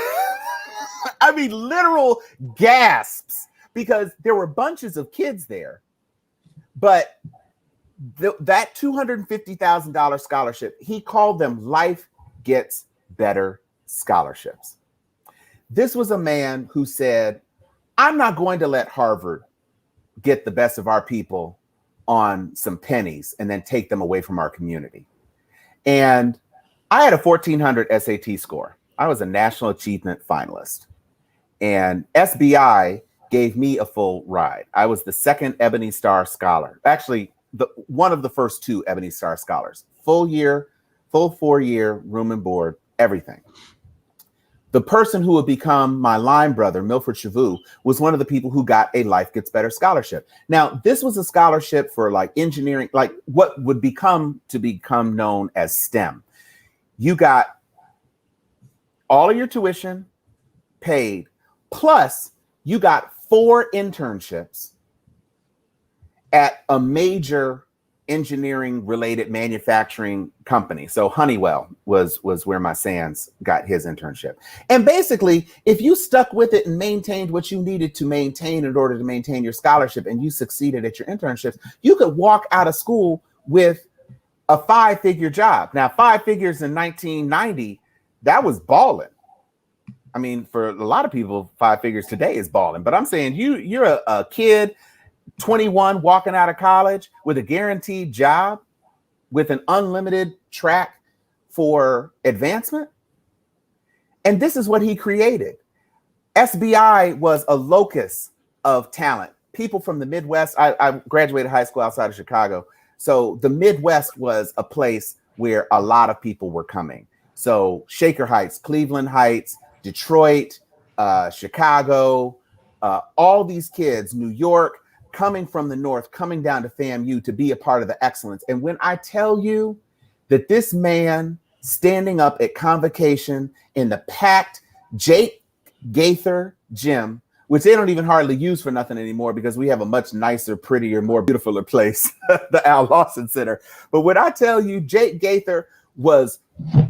I mean, literal gasps, because there were bunches of kids there. But that $250,000 scholarship, he called them Life Gets Better scholarships. This was a man who said, "I'm not going to let Harvard get the best of our people on some pennies and then take them away from our community." And I had a 1400 SAT score. I was a National Achievement finalist. And SBI gave me a full ride. I was the second Ebony Star scholar. Actually, one of the first two Ebony Star scholars. Full 4-year room and board, everything. The person who would become my line brother, Milford Chavou, was one of the people who got a Life Gets Better scholarship. Now, this was a scholarship for like engineering, like what would become known as STEM. You got all of your tuition paid, plus you got 4 internships at a major engineering related manufacturing company. So Honeywell was where my Sans got his internship. And basically, if you stuck with it and maintained what you needed to maintain in order to maintain your scholarship and you succeeded at your internships, you could walk out of school with a 5-figure job. Now, 5 figures in 1990, that was balling. I mean, for a lot of people, 5 figures today is balling. But I'm saying you're a kid, 21, walking out of college with a guaranteed job, with an unlimited track for advancement. And this is what he created. SBI was a locus of talent. People from the Midwest. I graduated high school outside of Chicago. So the Midwest was a place where a lot of people were coming. So Shaker Heights, Cleveland Heights, Detroit, Chicago, all these kids, New York, coming from the North, coming down to FAMU to be a part of the excellence. And when I tell you that this man standing up at convocation in the packed Jake Gaither gym, which they don't even hardly use for nothing anymore because we have a much nicer, prettier, more beautiful place, the Al Lawson Center. But when I tell you Jake Gaither was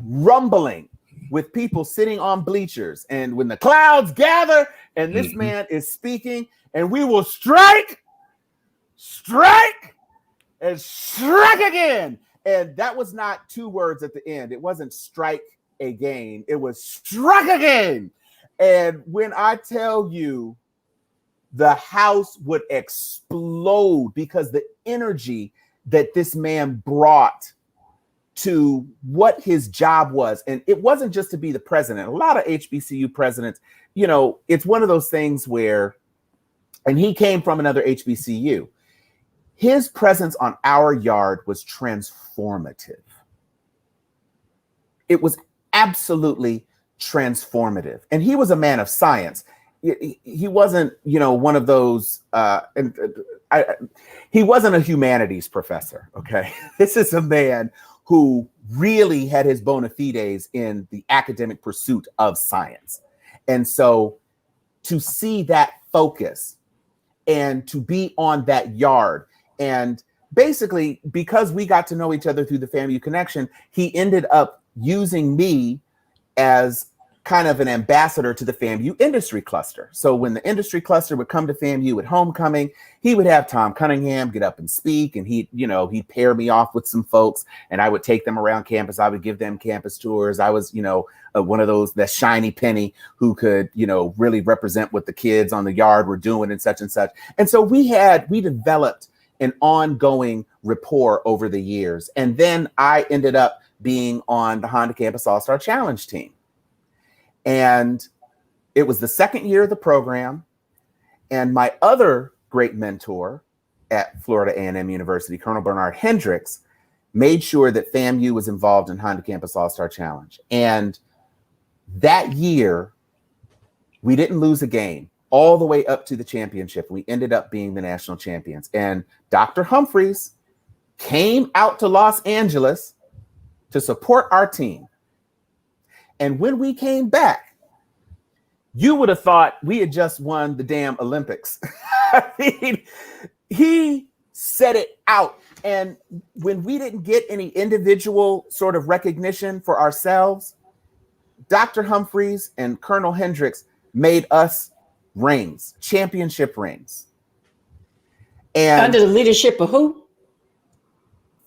rumbling with people sitting on bleachers. And when the clouds gather and this man is speaking, and we will strike, and strike again. And that was not 2 words at the end. It wasn't strike again. It was strike again. And when I tell you, the house would explode because the energy that this man brought to what his job was. And it wasn't just to be the president. A lot of HBCU presidents, you know, it's one of those things where, and he came from another HBCU. His presence on our yard was transformative. It was absolutely transformative. And he was a man of science. He wasn't, you know, one of those, he wasn't a humanities professor, okay? This is a man who really had his bona fides in the academic pursuit of science. And so to see that focus and to be on that yard, and basically because we got to know each other through the FAMU connection, he ended up using me as kind of an ambassador to the FAMU industry cluster. So when the industry cluster would come to FAMU at homecoming, he would have Tom Cunningham get up and speak, and he'd pair me off with some folks, and I would take them around campus. I would give them campus tours. I was, one of those, that shiny penny who could, really represent what the kids on the yard were doing and such and such. And so we developed an ongoing rapport over the years. And then I ended up being on the Honda Campus All-Star Challenge team. And it was the second year of the program. And my other great mentor at Florida A&M University, Colonel Bernard Hendricks, made sure that FAMU was involved in Honda Campus All-Star Challenge. And that year, we didn't lose a game all the way up to the championship. We ended up being the national champions. And Dr. Humphreys came out to Los Angeles to support our team. And when we came back, you would have thought we had just won the damn Olympics. I mean, he set it out. And when we didn't get any individual sort of recognition for ourselves, Dr. Humphreys and Colonel Hendricks made us rings, championship rings. And under the leadership of who?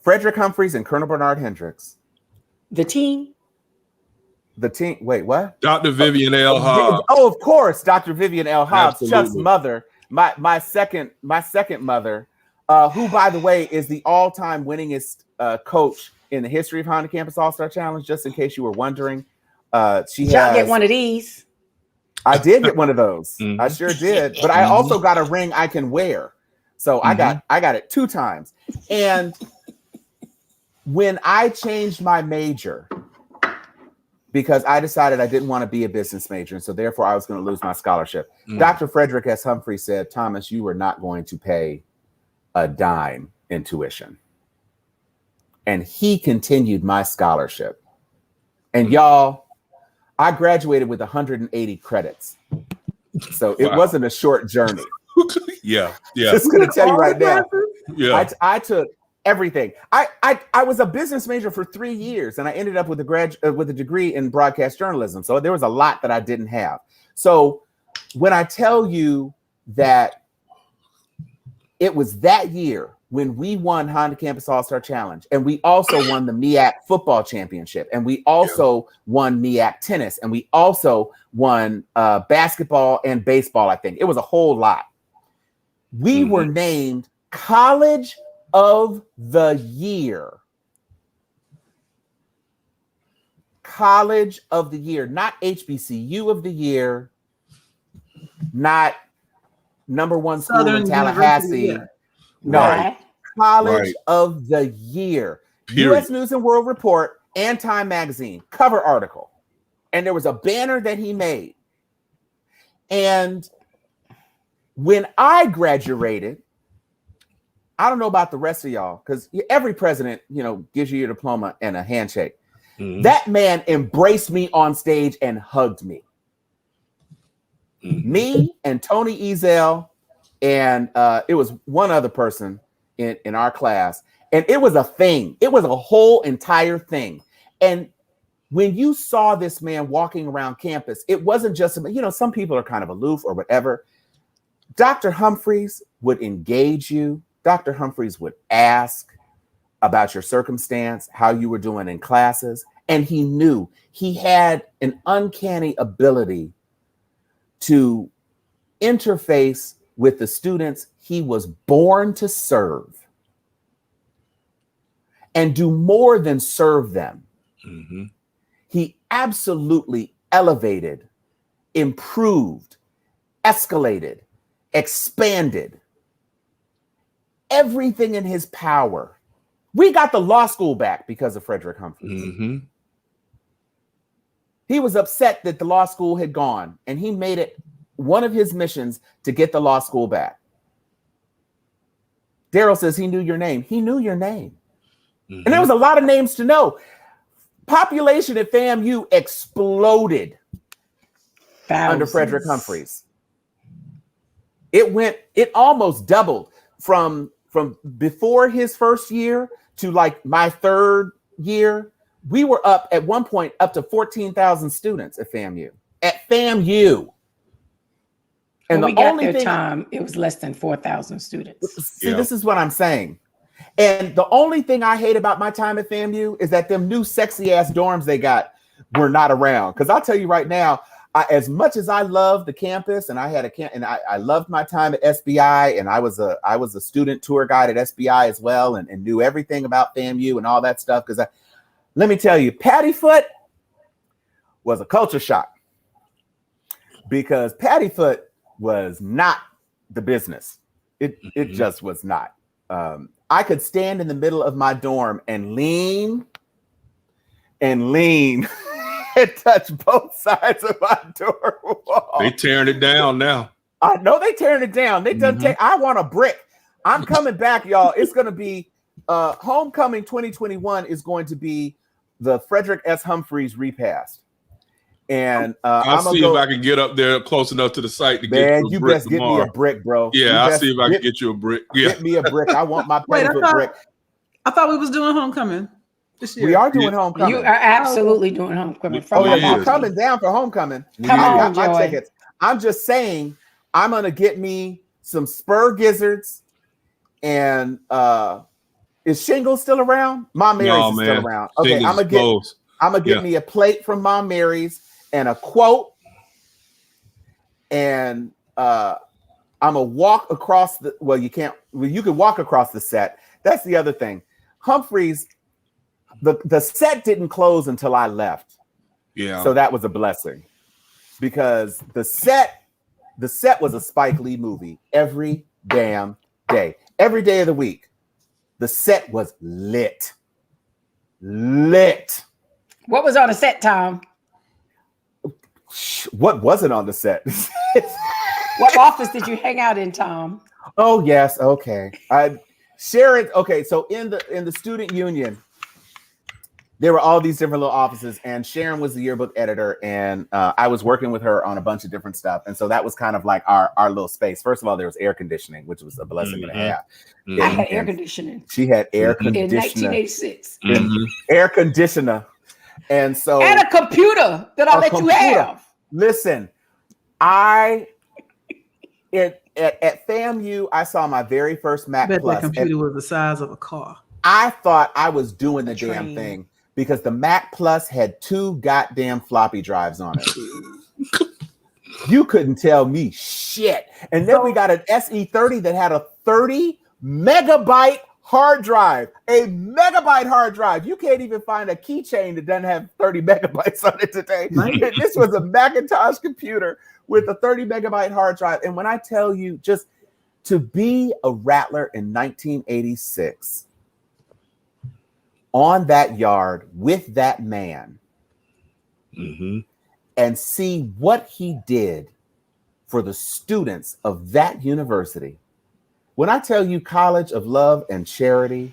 Frederick Humphreys and Colonel Bernard Hendricks. The team? The team. Wait, what? Dr. Vivian L. Hobbs. Oh, of course, Dr. Vivian L. Hobbs, Absolutely. Chuck's mother, my second mother, who, by the way, is the all-time winningest coach in the history of Honda Campus All-Star Challenge. Just in case you were wondering, Y'all get one of these. I did get one of those. I sure did. But I also got a ring I can wear. So I got it 2 times. And when I changed my major, because I decided I didn't want to be a business major, and so therefore I was going to lose my scholarship. Dr. Frederick S. Humphrey said, Thomas, you are not going to pay a dime in tuition. And he continued my scholarship. And y'all, I graduated with 180 credits. So it wasn't a short journey. Yeah. Just going to tell you right now. Yeah. I took everything. I was a business major for 3 years, and I ended up with a degree in broadcast journalism. So there was a lot that I didn't have. So when I tell you that it was that year when we won Honda Campus All-Star Challenge, and we also won the MEAC football championship, and we also won MEAC tennis, and we also won basketball and baseball, I think. It was a whole lot. We were named College of the Year. College of the Year, not HBCU of the Year, not number one school Southern in Tallahassee. University, No, Right. College of the Year. Period. U.S. News and World Report and Time Magazine cover article. And there was a banner that he made. And when I graduated, I don't know about the rest of y'all, because every president, gives you your diploma and a handshake. That man embraced me on stage and hugged me. Me and Tony Ezel, and it was one other person in our class. And it was a thing. It was a whole entire thing. And when you saw this man walking around campus, it wasn't just, some people are kind of aloof or whatever. Dr. Humphreys would engage you. Dr. Humphreys would ask about your circumstance, how you were doing in classes. And he knew he had an uncanny ability to interface with the students he was born to serve and do more than serve them. Mm-hmm. He absolutely elevated, improved, escalated, expanded everything in his power. We got the law school back because of Frederick Humphreys. Mm-hmm. He was upset that the law school had gone, and he made it one of his missions to get the law school back. Daryl says he knew your name. He knew your name. Mm-hmm. And there was a lot of names to know. Population at FAMU exploded under Frederick Humphreys. It almost doubled from before his first year to like my third year. We were up at one point up to 14,000 students at FAMU. At FAMU. And when we got their time, it was less than 4,000 students. See, This is what I'm saying. And the only thing I hate about my time at FAMU is that them new sexy ass dorms they got were not around. Because I'll tell you right now, as much as I love the campus, and I loved my time at SBI, and I was a student tour guide at SBI as well, and knew everything about FAMU and all that stuff. Because let me tell you, Pattyfoot was a culture shock, because Pattyfoot was not the business. It just was not. I could stand in the middle of my dorm and lean and touch both sides of my door wall. They tearing it down now. I know they tearing it down. They done take. I want a brick. I'm coming back, y'all. It's going to be Homecoming 2021 is going to be the Frederick S. Humphreys repassed. And I'll see if I can get up there close enough to the site to get you best get me a brick, bro. Yeah, I'll see if I can get you a brick. Yeah. Get me a brick. I want my brick. I thought we was doing homecoming this year. We are doing homecoming. You are absolutely doing homecoming. I'm coming down for homecoming. Come on, got my tickets. I'm just saying, I'm gonna get me some Spur Gizzards, and is Shingle still around? Mom Mary's is still around. Okay, I'm gonna get me a plate from Mom Mary's and a quote, and I'm gonna walk across you can walk across the set. That's the other thing. Humphreys, the set didn't close until I left. Yeah. So that was a blessing, because the set was a Spike Lee movie every damn day. Every day of the week. The set was lit. Lit. What was on the set, Tom? What wasn't on the set? What office did you hang out in, Tom? Oh, yes. Okay. Sharon. Okay. So in the student union, there were all these different little offices, and Sharon was the yearbook editor, and I was working with her on a bunch of different stuff. And so that was kind of like our little space. First of all, there was air conditioning, which was a blessing and a half. I had air conditioning. She had air conditioning. In 1986. Air conditioner. And so, and a computer that I let you have. Listen, at FAMU, I saw my very first Mac Plus. That computer was the size of a car. I thought I was doing the damn thing, because the Mac Plus had 2 goddamn floppy drives on it. You couldn't tell me shit. And then we got an SE30 that had a 30 megabyte hard drive. A megabyte hard drive. You can't even find a keychain that doesn't have 30 megabytes on it today. This was a Macintosh computer with a 30 megabyte hard drive. And when I tell you, just to be a Rattler in 1986 on that yard with that man, and see what he did for the students of that university. When I tell you college of love and charity,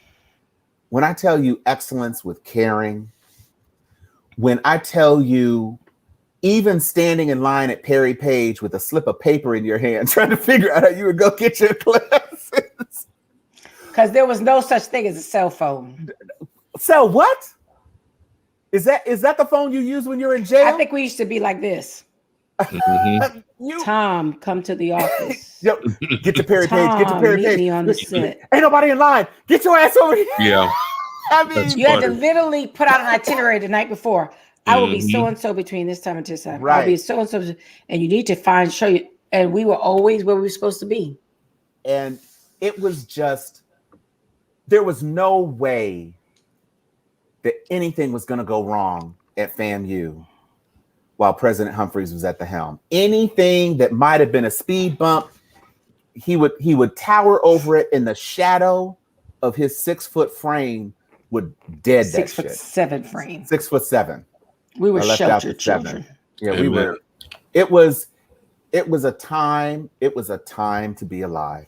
when I tell you excellence with caring, when I tell you even standing in line at Perry Page with a slip of paper in your hand, trying to figure out how you would go get your classes. Because there was no such thing as a cell phone. So what? Is that the phone you use when you're in jail? I think we used to be like this. Tom, come to the office. Yo, get your Perry page. Get your Perry meet page. me on the set. Ain't nobody in line. Get your ass over here. Yeah. I mean, You had to literally put out an itinerary the night before. I will be so and so between this time and this time. Right. I'll be so and so, and you need to show you. And we were always where we were supposed to be. And it was just, there was no way that anything was going to go wrong at FAMU while President Humphreys was at the helm. Anything that might have been a speed bump, he would tower over it, in the shadow of his 6-foot frame would dead that shit. 6'7" frame. 6'7". We were I left out sheltered the 7. children. Yeah, Amen. we were. It was a time. It was a time to be alive.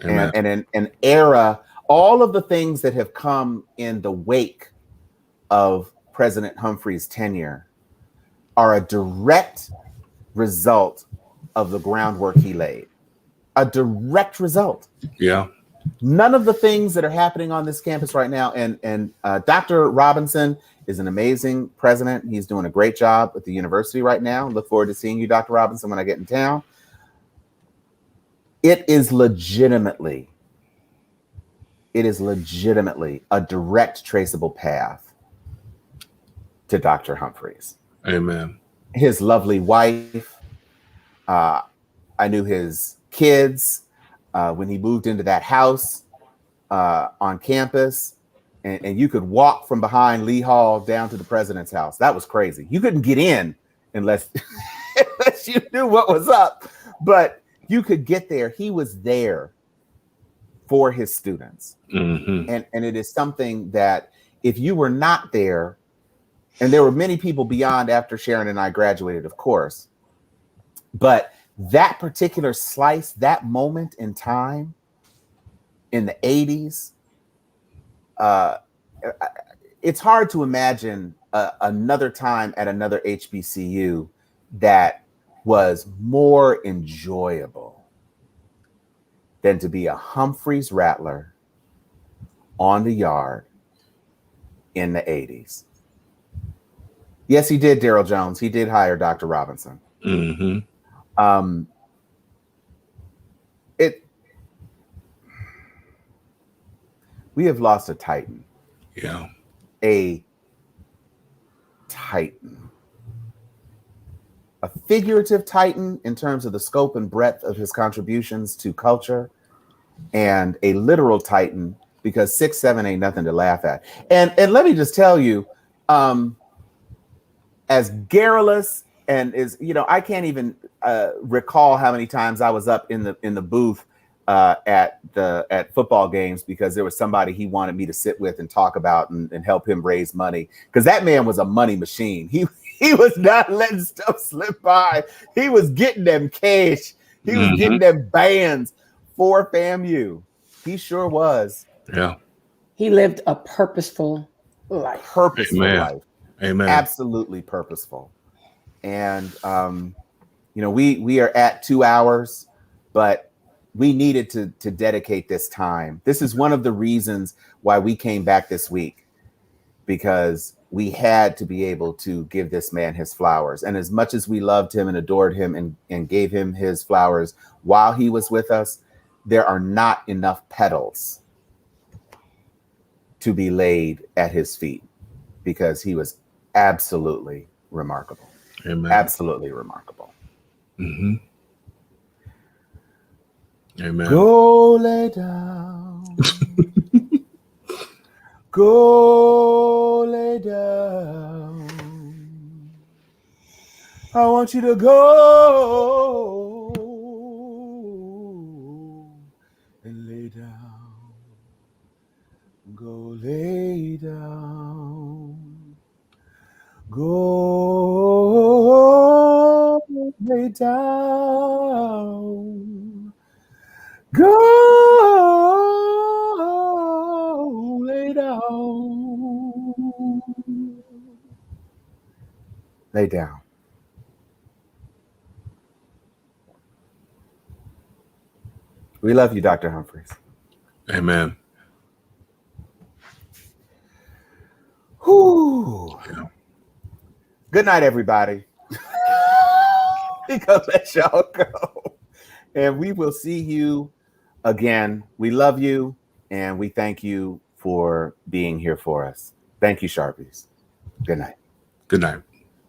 Amen. And in an era, all of the things that have come in the wake of President Humphrey's tenure are a direct result of the groundwork he laid. A direct result. Yeah. None of the things that are happening on this campus right now, and Dr. Robinson is an amazing president. He's doing a great job at the university right now. Look forward to seeing you, Dr. Robinson, when I get in town. It is legitimately a direct traceable path to Dr. Humphreys. Amen. His lovely wife. I knew his kids when he moved into that house on campus. And you could walk from behind Lee Hall down to the president's house. That was crazy. You couldn't get in unless you knew what was up. But you could get there. He was there for his students. Mm-hmm. And it is something that if you were not there, and there were many people beyond after Sharon and I graduated, of course, but that particular slice, that moment in time in the 80s, it's hard to imagine another time at another HBCU that was more enjoyable than to be a Humphreys Rattler on the yard in the 80s. Yes, he did, Daryl Jones. He did hire Dr. Robinson. Mm-hmm. We have lost a titan. Yeah. A titan. A figurative titan in terms of the scope and breadth of his contributions to culture, and a literal titan because 6'7" ain't nothing to laugh at. And let me just tell you, as garrulous and is, I can't even recall how many times I was up in the booth at football games because there was somebody he wanted me to sit with and talk about and help him raise money, because that man was a money machine. He was not letting stuff slip by. He was getting them cash. He was getting them bands for FAMU. He sure was. Yeah. He lived a purposeful life. Purposeful Amen. life. Amen. Absolutely purposeful. And we are at 2 hours, but we needed to dedicate this time. This is one of the reasons why we came back this week, because we had to be able to give this man his flowers. And as much as we loved him and adored him and gave him his flowers while he was with us, there are not enough petals to be laid at his feet, because he was absolutely remarkable. Amen. Absolutely remarkable. Mm-hmm. Amen. Go lay down. Go lay down. I want you to go and lay down. Go lay down. Go lay down. Go lay down. Lay down. We love you, Dr. Humphreys. Amen. Whew. Good night, everybody. We gonna let y'all go. And we will see you again. We love you and we thank you for being here for us. Thank you, Sharpies. Good night. Good night.